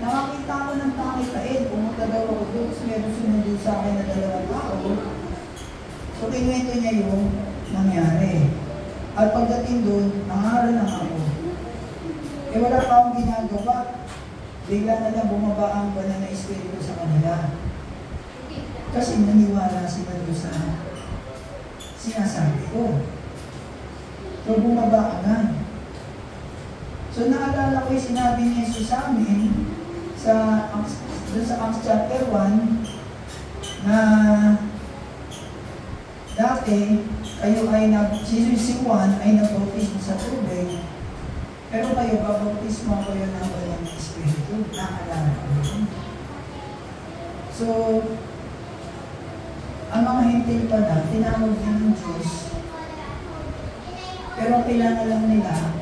S1: nakakita ko ng pakitain, pumunta daw ako doon, kasi meron sumundo sa akin na 2 tao. So kinuwento niya yung nangyari. At pagdating doon, nangaral lang ako. Eh wala pa akong ginagawa. Bigla na lang bumaba ang banal na espiritu sa kanila. Kasi naniwala sila doon sa sinasabi ko. So bumaba agad. So naalala ko yung sinabi ni Jesus sa amin doon sa Acts chapter 1 na dati kayo ay si Juan ay nagbautismo sa tubig, pero kayo babautismo kayo ng walang espiritu. Naalala ko yun. So ang mga hintil pala, tinawag din ng Diyos, pero kailangan lang nila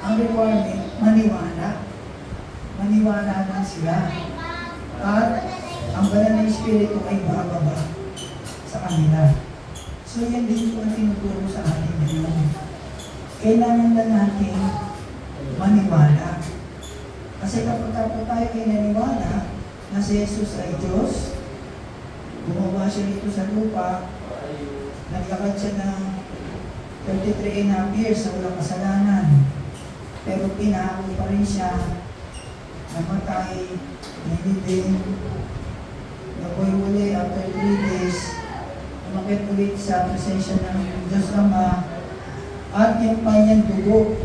S1: ang requirement, maniwala. Maniwala lang sila. At ang banal na espiritu ay bababa sa kanila. So yan din po ang tinuturo sa atin ngayon. Kailangan na natin maniwala. Kasi kapag po tayo ay naniwala na si Jesus ay Diyos, bumaba siya dito sa lupa, naglakad siya ng 33.5 years sa walang kasalanan. Pero pinako pa rin siya, namatay, nilibing, nabuhay-uli after 3 days, umakit ulit sa presensya ng Diyos Ama, at yung kanyang dugo,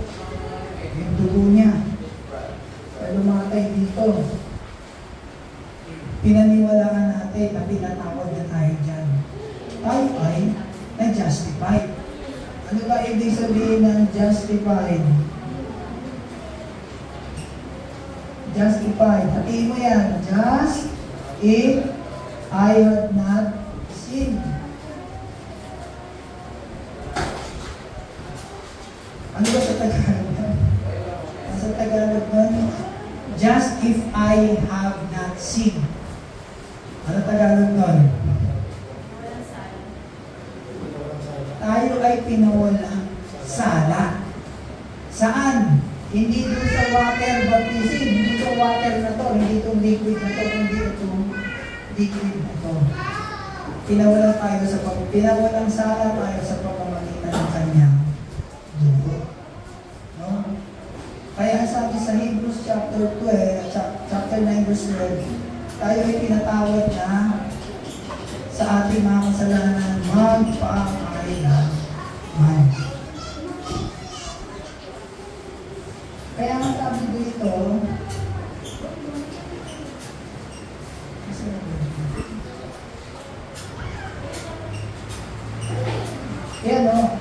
S1: yung dugo niya, ay lumatay dito. pinaniwalaan natin na pinatawad na tayo dyan. Tayo ay na-justified. Ano ba ibig sabihin ng justified? Justified. Hatiin mo yan. Just if I had not sinned. Ano ba sa Tagalog nun? Sa Tagalog nun? Just if I have not sinned. Ano Tagalog nun? Tayo ay pinawalang sala. Saan? Hindi doon sa water baptism, hindi itong water na to, hindi itong liquid na to, hindi itong liquid na to. Pinawalang sala tayo sa pamamagitan ng kanyang dugo. No? Kaya sabi sa Hebrews chapter 9 verse 12, tayo ay pinatawad na sa ating mga kasalanan magpakailanman. Kaya nga sabi dito, yan o,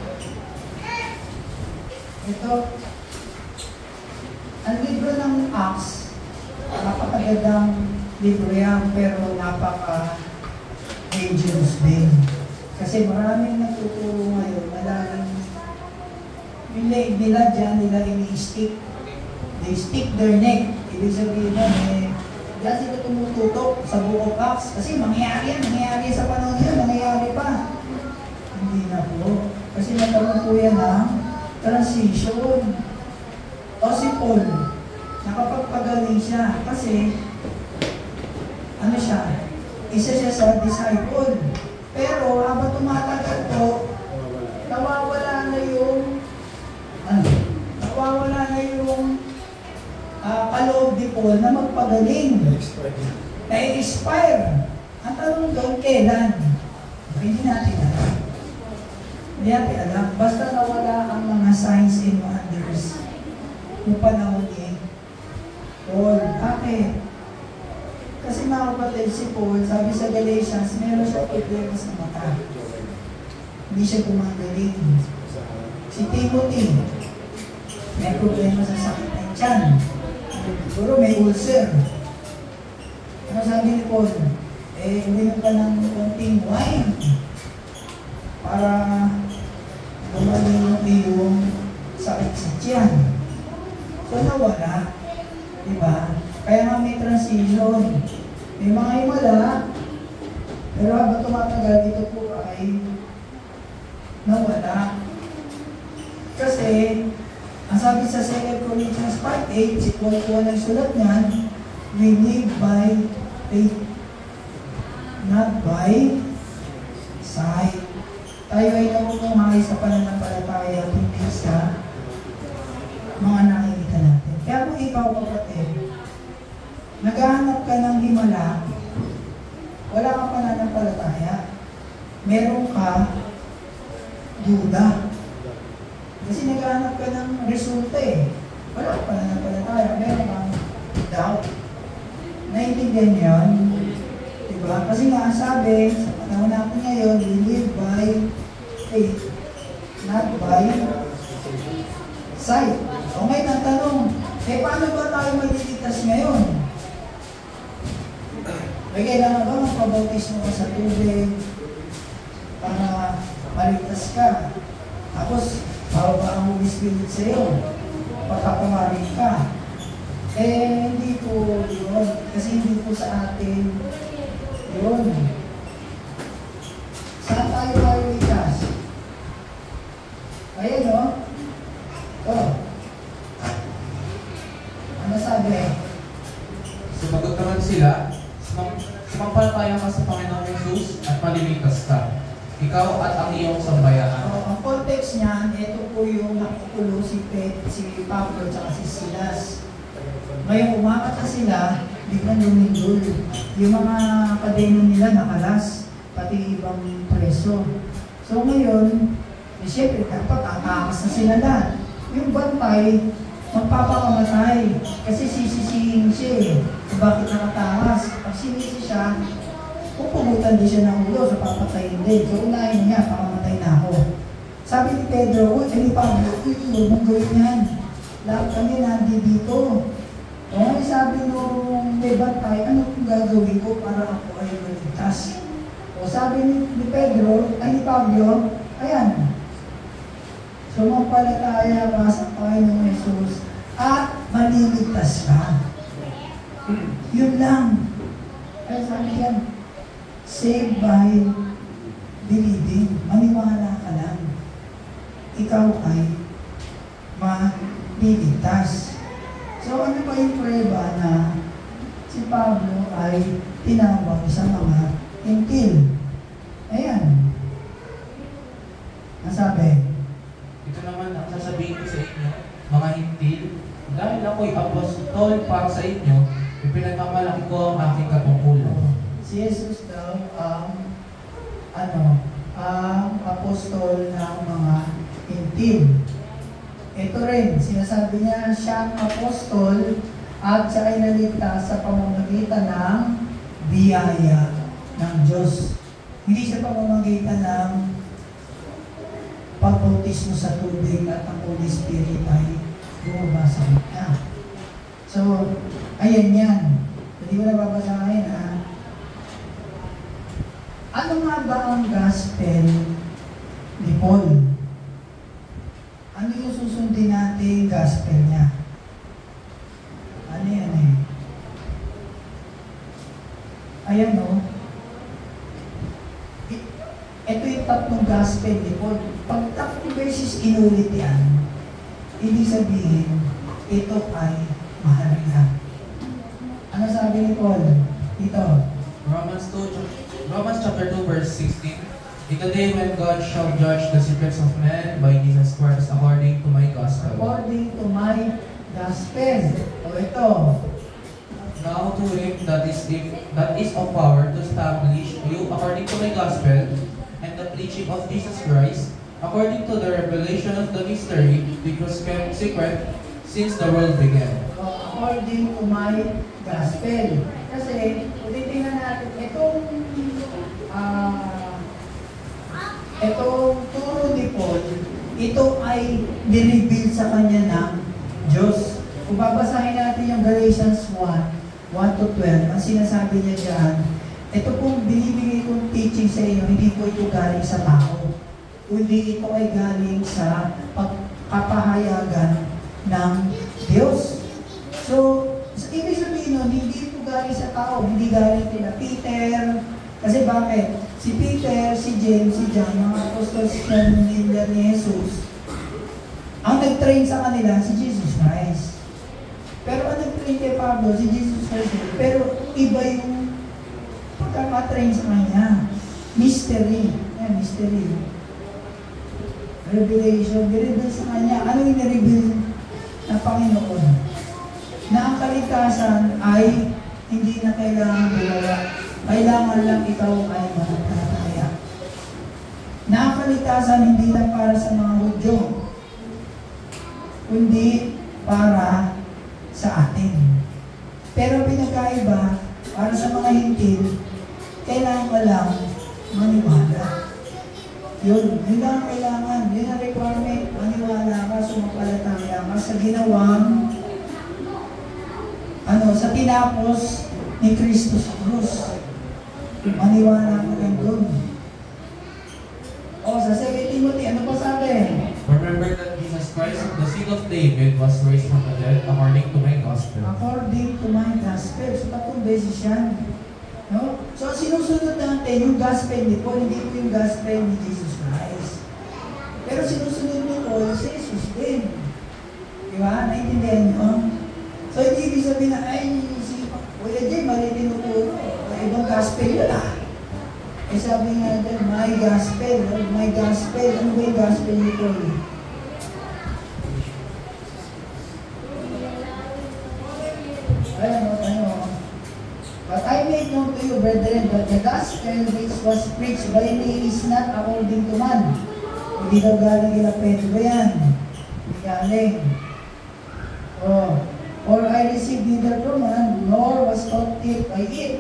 S1: ito, ang libro ng Acts, napakagandang libro yan, pero napaka-dangerous din. Kasi maraming nagtuturo ngayon na laging yung leg nila dyan, nila ini-stick. They stick their neck. Ibig sabihin na, dyan sila tumututok sa Book of Acts. Kasi mangyayari sa panahon nila, mangyayari pa. Hindi na po. Kasi nagkaroon po yan ng transition. O si Paul, nakapagpagaling siya. Kasi, ano siya? Isa siya sa disciple. Pero habang tumatagal po, nawawala na yung kaloob ni Paul na magpagaling. Na-expire. Ang tanong doon, kailan? Hindi natin alam. Hindi natin alam. Basta nawala ang mga signs and wonders noong panahon ni Paul. Bakit? Kasi mga kapatid, si Paul, sabi sa Galatians, meron siya problema sa mata. Hindi siya gumagaling. Si Timothy, may problema sa sakit ng tiyan. Siguro may ulcer. Ano sabi ni Paul? Uminom ka ng konting wine para gumaling yung iyong sakit sa tiyan. So nawala. Diba? Kaya nga may transition. May mga himala, pero habang tumatagal, ito po ay nawala. Kasi, ang sabi sa 2 Corinthians 5:8, si Paul po nagsulat niyan, we live by faith, not by sight. Tayo ay namumuhay sa pananampalataya, hindi sa mga nakikita natin. Kaya kung ikaw, kapatid, naghahanap ka ng himala, wala kang pananampalataya, meron ka duda. Kasi naghahanap ka ng resulta eh. Wala kang pananampalataya, meron kang doubt. Naintindihan niyo yun? Diba? Kasi nga ang sabi, sa panahon natin ngayon, we live by faith, not by sight. O ngayon ang tanong, paano ba tayo maliligtas ngayon? May kailangan ba magpabautismo ka sa tubig para maligtas ka? Tapos, bababa ang Holy Spirit sa iyo. Pagkakumarin ka. Hindi po yun. Kasi hindi po sa atin yun. Saan tayo ligtas? Ayan, no? Ano sabi?
S2: Sumagot naman sila, sumampalataya ka sa Panginoong Jesus at maliligtas ka. Ikaw at ang iyong sambayanan.
S1: Ang context niyan, ito po yung nakukulo si Pablo at si Silas. Ngayon umakat na sila, biglang lumindol. Yung mga kadeno nila nakalas, pati ibang preso. So ngayon, siyempre dapat tatakas na sila lahat. Yung bantay, magpapakamatay. Kasi sisisihin siya eh. Kung bakit nakatakas. Pag sinisi siya, pupugutan din siya ng ulo, so papatayin din. So unahin niya, pakamatay na ako. Sabi ni Pedro, ni Pablo, huwag mong gawin yan. Lahat kami nandi dito. O sabi nung may bantay, ano kung gagawin ko para ako ay maligtas? O sabi ni Pedro, ay ni Pablo, ayan, sumampalataya ka sa Panginoong Jesus at maliligtas ka. Yun lang. Ay sabi yan, saved by believing. Maniwala ka lang. Ikaw ay maliligtas. So ano ba yung prueba na si Pablo ay tinawag sa mga Hintil? Ayan. Nasabi?
S2: Ito naman ang sasabihin ko sa inyo, mga Hintil, dahil ako'y apostol para sa inyo, ipinagmamalaki ko ang aking katungkulan.
S1: Si Jesus daw ang apostol ng mga Hintil. Ito rin, sinasabi niya siyang apostol at siya ay naligtas sa pamamagitan ng biyaya ng Diyos. Hindi sa pamamagitan ng pagbautismo sa tubig at ang Holy Spirit ay bumaba sa kanya. So, ayan yan. Hindi ko na babasahin Ano nga ba ang gospel ni Paul? Ano yung susundin natin gospel niya? Ano yan eh? Ayan o. Ito yung tatlong gospel ni Paul. Pag tatlong beses inulit yan, ibig sabihin, ito ay mahalaga. Ano sabi ni Paul? Ito.
S2: Romans chapter 2 verse 16. In the day when God shall judge the secrets of men by Jesus Christ according to my gospel.
S1: According to my gospel. O ito.
S2: Now to him that is of power to establish you according to my gospel and the preaching of Jesus Christ, according to the revelation of the mystery which was kept secret since the world began.
S1: According to my gospel. Kasi, titingnan natin, itong turo ni Paul, ito ay nireveal sa kanya ng Diyos. Kung babasahin natin yung Galatians 1:1-12, ang sinasabi niya dyan, ito pong binibigay kong teaching sa inyo, hindi po ito galing sa tao. Kundi ito ay galing sa pagkapahayagan ng Diyos. So, ibig sabihin nun, hindi ito galing sa tao, hindi galing kina Peter. Kasi bakit? Si Peter, si James, si John, mga apostles ni Jesus, ang nag-train sa kanila, si Jesus Christ. Pero ang nag-train kay Pablo, si Jesus Christ. Pero iba yung pagkakatrain sa kanya. Mystery. Yan, mystery. Revelation. Nireveal sa kanya. Ano yung nireveal na Panginoon? Na ang kaligtasan ay hindi na kailangan gumawa. Kailangan lang ikaw ay mananampalataya. Na ang kaligtasan hindi lang para sa mga Hudyo, kundi para sa atin. Pero pinagkaiba, para sa mga Hintil, kailangan ka lang maniwala. Yun lang kailangan. Yun ang requirement. Maniwala ka, sumampalataya ka sa ginawang sa tinapos ni Kristo sa krus. Maniwala ka lang doon. Sa 2 Timothy, ano pa sabi?
S2: Remember that Jesus Christ, the seed of David, was raised from the dead according to my gospel.
S1: According to my gospel. So, 3 beses yan. No? So, sinusunod natin yung gospel ni Paul, hindi po yung gospel ni Jesus Christ. Pero sinusunod ni Paul, si Jesus din. Di ba? Naintindihan nyo? So, hindi ibig sabihin na, si Kuya Jay, mali tinuturo. Ibang gospel yun sabi nga dyan, my gospel. My gospel. Ano ba yung gospel ni Paul? But I make known to you, brethren, that the gospel which was preached by me is not according to man. Hindi daw galing kila Pedro yan. Hindi galing. Oh, for I received neither from man, nor was taught it by it,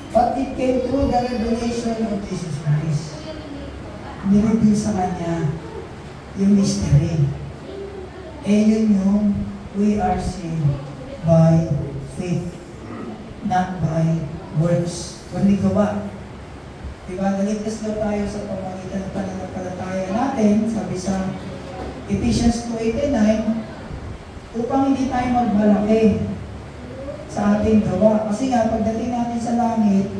S1: but it came through the revelation of Jesus Christ. Nireveal sa Kanya yung mystery. Yun yung we are saved by faith, not by works. Kundi gawa. Diba, naligtas daw tayo sa pamagitan ng pananampalataya natin, sabi sa Ephesians 2:89, upang hindi tayo magmalaki sa ating gawa. Kasi nga, pagdating natin sa langit,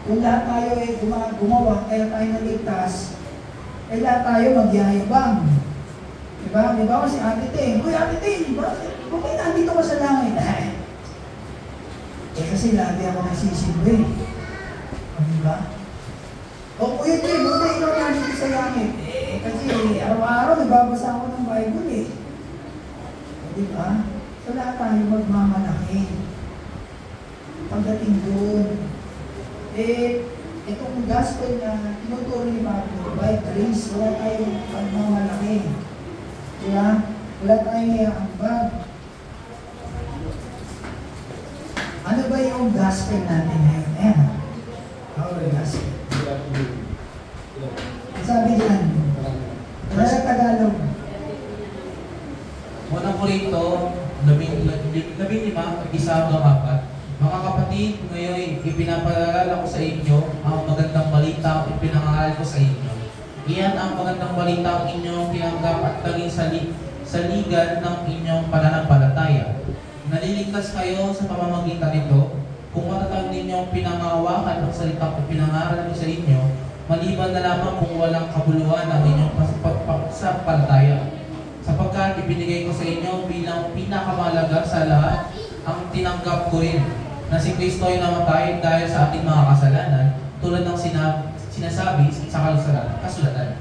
S1: kung lahat tayo ay gumawa, kaya tayo naligtas, ay lahat tayo magyayabang. Diba? Diba kasi Ate Ting, uy Ate Ting, bakit nandito ka sa langit? Kasi lagi ako nagsisilbi. Diba? O Kuya Tim, buti ikaw nandito sa langit. Kasi araw-araw nagbabasa ako ng Bible eh. Diba? So lahat tayo magmamalaki. Pagdating doon, itong gospel na tinuturo ni Pablo, by grace, wala tayong pagmamalaki. Diba? Wala tayong iaambag. Ano ba yung gospel natin ngayon? Our gospel. Sabi diyan, wala sa Tagalog.
S2: Unang Korinto, 15:1-4. Mga kapatid, ngayon ipinapaalala ko sa inyo ang magandang balita ang ipinangaral ko sa inyo. Iyan ang magandang balita ang inyong tinanggap at naging saligan ng inyong pananampalataya. Naliligtas kayo sa pamamagitan nito kung matatag ninyong pinangawakan ang salitang ipinangaral ko sa inyo, maliban na lamang kung walang kabuluhan ang inyong pasampalataya. Sapagkat ibinigay ko sa inyo bilang pinakamalaga sa lahat ang tinanggap ko rin, na si Kristo ay namatay dahil sa ating mga kasalanan, tulad ng sinasabi sa kasulatan.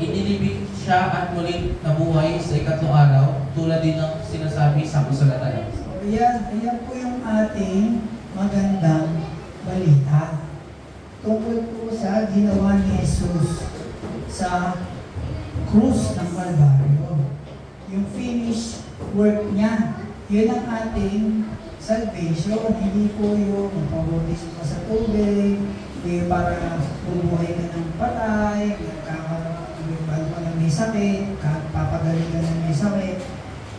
S2: Inilibig siya at muling nabuhay sa ikatlong araw, tulad din ng sinasabi sa kasulatan.
S1: Ayan po yung ating magandang balita. Tungkol po sa ginawa ni Jesus sa krus ng Kalbaryo. Yung finished work niya. Yun ang ating salvation. Hindi po yung pabautismo ka sa tubig, hindi para bumuhay ka ng patay, bago ka ng may sakit, papagaling ka ng may sakit.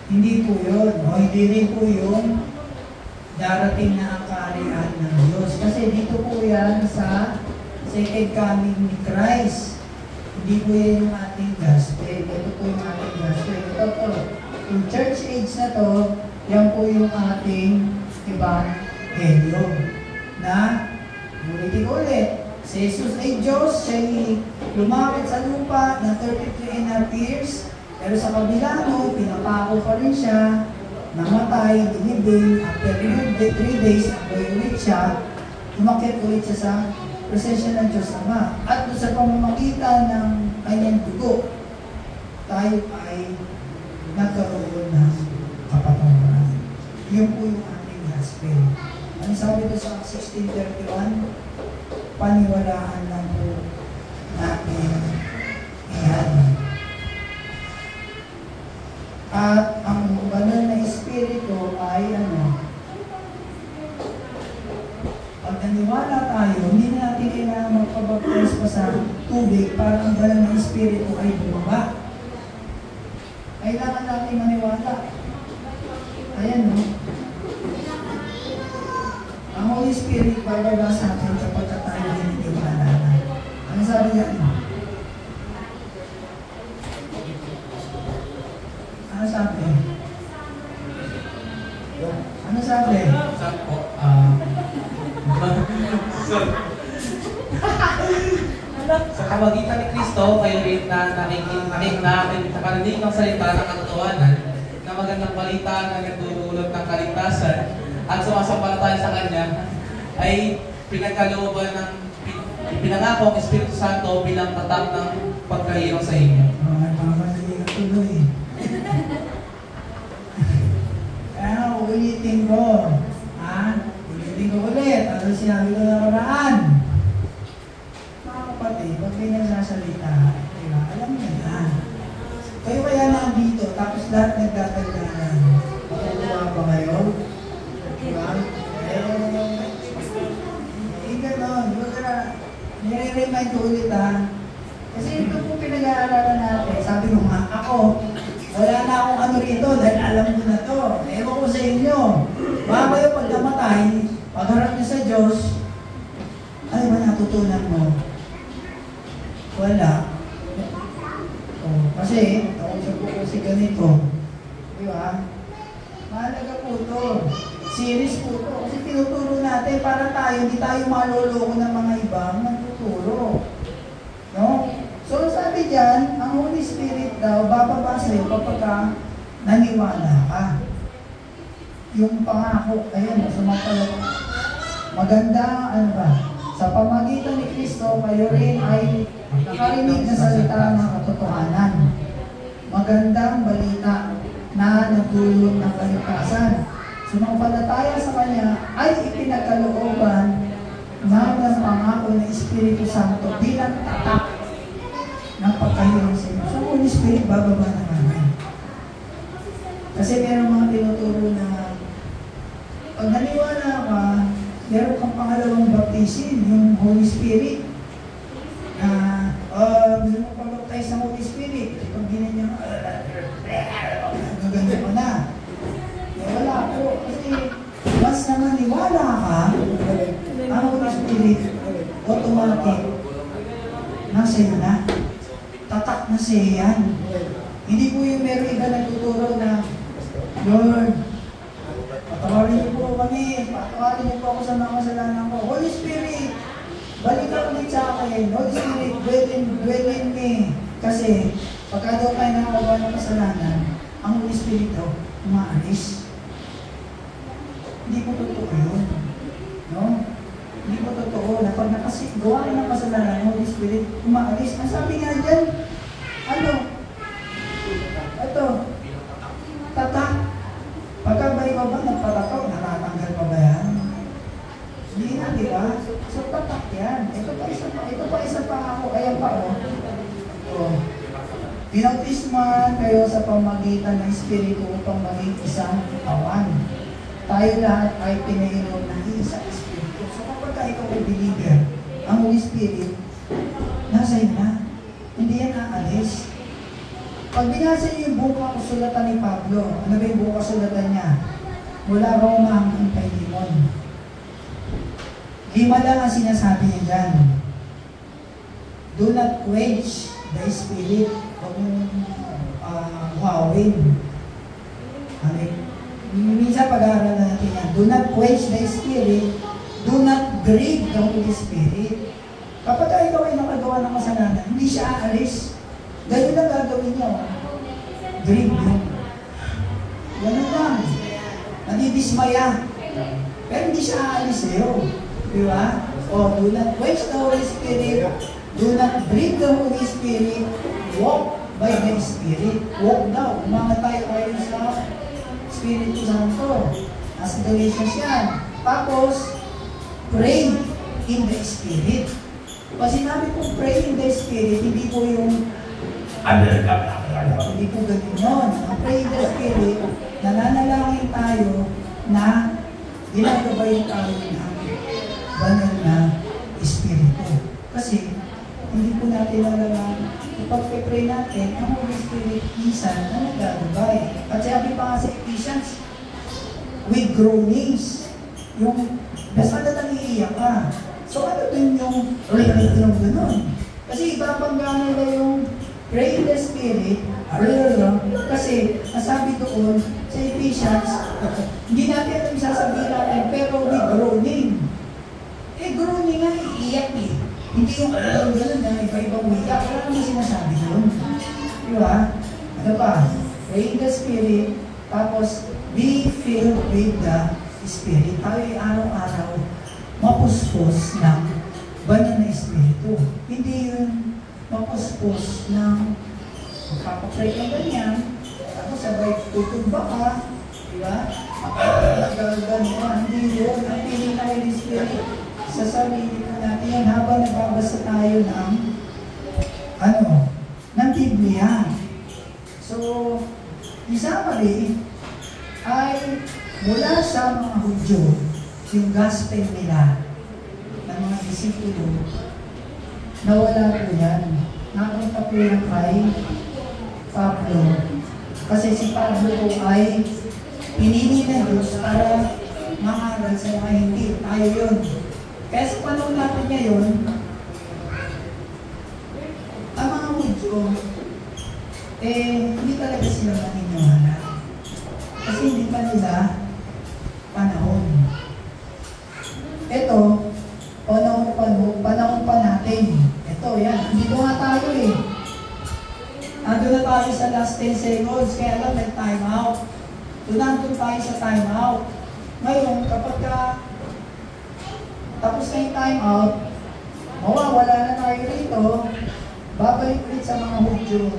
S1: Hindi po yun. O hindi rin po yung darating na ang kaharian ng Diyos. Kasi dito po yan sa second coming ni Christ. Hindi po yan yung ating gospel. Ito po yung ating gospel. Ito. Yung church age na to, yan po yung ating ebanghelyo. Na, ulitin ko ulit, si Jesus ay Diyos, siya lumapit sa lupa ng 33.5 years, pero sa kabila no, pinapako pa rin siya, namatay, dinibing, after 3 days, nabuhay ulit siya, umakyat ulit siya sa presensya ng Diyos Ama. At sa pamamagitan ng kanyang dugo, tayo ay nagkaroon ng kapatawaran. Yun po yung ating gospel. Ano sabi ko sa 16:31? Paniwalaan lang po natin yan. At ang banal na espiritu ay pag naniwala tayo, hindi na natin kailangan magpabaptize pa sa tubig para ang banal na espiritu ay bumaba. Kailangan natin maniwala. Ayan, no? Ang Holy Spirit, bababa sa atin kapag tayo hininiwala na. Ano sabi niya? Ano sabi? Ano sabi?
S2: Sabi po, sa pamagitan ni Kristo, kayo rin na nakarinig ng salita ng katotohanan na magandang balita na nagdudulot ng kaligtasan at sumasampalataya sa Kanya ay pinagkalooban ng pinangako ng Espiritu Santo bilang tatak ng pagkahirap sa inyo.
S1: Nagmamadali ka tuloy. Kaya ulitin ko. Ulitin ko ulit. Ano sinabi ko na karaan? Mga kapatid, pag may nagsasalita, diba? Alam niya na. Kayo kaya nandito, lahat nagdadagdagan. Matutuwa ba kayo? Diba? Ganon. Nire-remind ko ulit kasi ito po pinag-aaralan natin. Sabi ko nga, ako, wala na akong ano rito dahil alam ko na to. Ewan ko sa inyo. Baka kayo pag namatay, pagharap niyo sa Diyos, ano ba natutunan mo? Wala. Kasi, kausap ko kasi ganito. Di ba? Mahalaga po ito. Series po ito. Kasi tinuturo natin para tayo, hindi tayo maloloko ng mga ibang nagtuturo. No? So, sabi dyan, ang Holy Spirit daw, bababa sa'yo kapag naniwala ka. Yung pangako, ayun, sumapalat. Maganda, ano ba? Sa pamagitan ni Kristo, kayo rin ay nakarinig na salita ng katotohanan. Magandang balita na nagdulot ng kaligtasan. Sumampalataya sa Kanya ay ipinagkalooban ng pangako ng Espiritu Santo bilang tatak ng pagkahirap sa inyo. So, Holy Spirit, bababa na namin. Kasi meron mga tinuturo na pag naniwala ka, meron kang pangalawang baptism, yung Holy Spirit. Gusto mo pag-baptize ng Holy Spirit. Pag ginanyan, gaganda ko na. Wala po. Kasi mas na maniwala ka, ang Holy Spirit, automatic, nasa iyo na. Tatak na siya yan. Hindi po yung meron iba nagtuturo na, Lord, patawarin niyo po kami, patawarin niyo po ako sa mga kasalanan ko. Holy Spirit, balik ka ulit sa akin. Holy Spirit, dwell in me. Kasi, pagka daw tayo nakagawa ng kasalanan, ang Holy Spirit daw, umaalis. Hindi po totoo yun. No? Hindi po totoo na pag gawa ka ng kasalanan, Holy Spirit, umaalis. Ang sabi nga dyan, ano? Ito, tatak. Pagka ba ikaw ba nagpatakaw, nakatanggal pa ba yan? Hindi na, di ba? So, tatak yan. Ito pa isa pa ako, kaya pa pinautisman kayo sa pamagitan ng Espiritu upang maging isang kawan. Tayo lahat ay pinainom ng isang Espiritu. So kapag ikaw ay believer, ang Holy Spirit, nasa iyo na. Hindi yan aalis. Pag binasa niyo yung buong kasulatan ni Pablo, ano ba yung buong kasulatan niya? Mula Roma hanggang kay Limon. 5 lang ang sinasabi niya dyan. Do not quench the Spirit. Huwag mong uhawin. Amen. Minsan pag-aaral natin yan. Do not quench the Spirit. Do not grieve the Holy Spirit. Kapag ikaw ay nakagawa ng kasalanan, hindi siya aalis. Ganun lang gagawin niyo. Grieve yun. Ganun lang. Nadidismaya. Pero hindi siya aalis sa'yo. Di ba? Do not quench the Holy Spirit. Do not grieve the Holy Spirit. Walk by the Spirit. Walk daw. Umangat tayo ayon sa Espiritu Santo. As Galatians yan. Tapos, pray in the Spirit. Pag sinabi po pray in the Spirit, hindi po yung hindi po ganun yun. Ang pray in the Spirit, nananalangin tayo na ginagabayin tayo ng banal na Espiritu. Kasi, hindi po natin alam pag-pray natin, ang Holy Spirit minsan na nagagabay. At sabi pa nga sa Ephesians, with groanings, yung basta na nang-iiyak ka. So ano din yung yung gano'n? Kasi ipapangga nila yung pray in the Spirit, kasi nasabi doon sa Ephesians, hindi natin alam sasabihin natin, pero with groaning. Groaning nga, iiyak eh. Hindi yung gano'n na iba-ibang iiyak. Wala naman sinasabi doon. Di ba? Ano pa? Pray in the Spirit, tapos be filled with the Spirit. Tayo ay araw-araw mapuspos ng banal na Espiritu. Hindi yun mapuspos ng magpapapray ka ganyan, tapos sabay tutugba ka, di ba? Hindi yun. Ang piling na yung Spirit sa sarili po natin yan habang nagbabasa tayo ng Biblia. So, yung summary ay mula sa mga Hudyo, yung gospel nila ng mga disipulo, nawala po yan. Napunta po yan kay Pablo. Kasi si Pablo po ay pinili ng Diyos para mangaral sa mga hindi. Tayo yun. Kaya sa panahon natin ngayon, ang mga Hudyo, hindi talaga sila maniniwala. Kasi hindi pa nila panahon. Ito, panahon pa natin. Ito, yan. Dito nga tayo eh. Ando na tayo sa last 10 seconds, kaya lang may time out. Nandun tayo sa time out. Ngayon, kapag tapos na yung time out, mawawala na tayo rito, babalik ulit sa mga Hudyo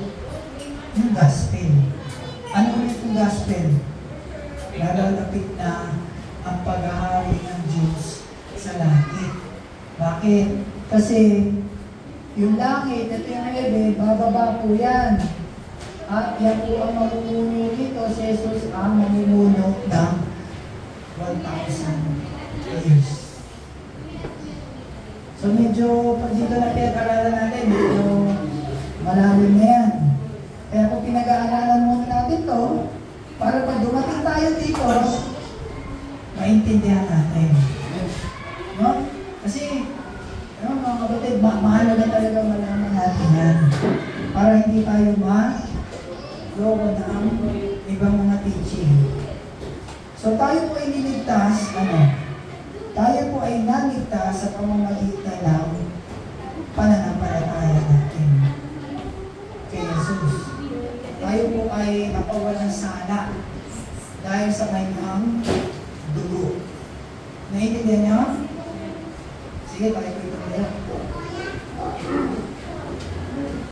S1: yung gospel. Ano ulit yung gospel? Nalalapit na ang paghahari ng Diyos sa langit. Bakit? Kasi yung langit, ito yung heaven, bababa po yan. At yan po ang mamumuno dito, si Jesus ang mamumuno ng 1,000 years. So medyo, pag dito na pinag-aralan natin, medyo malalim na yan. Kaya kung pinag-aaralan muna natin to, para pag dumating tayo dito, maintindihan natin. No? Kasi, mga kapatid, mahalaga talaga malaman natin yan. Para hindi tayo loko ng ibang mga teaching. So tayo po ay niligtas, tayo po ay naligtas sa pamamagitan ng pananampalataya natin kay Jesus. Tayo po ay napawalan sala dahil sa kanyang dugo. Naiintindihan niyo? Sige, tayo po ito kaya.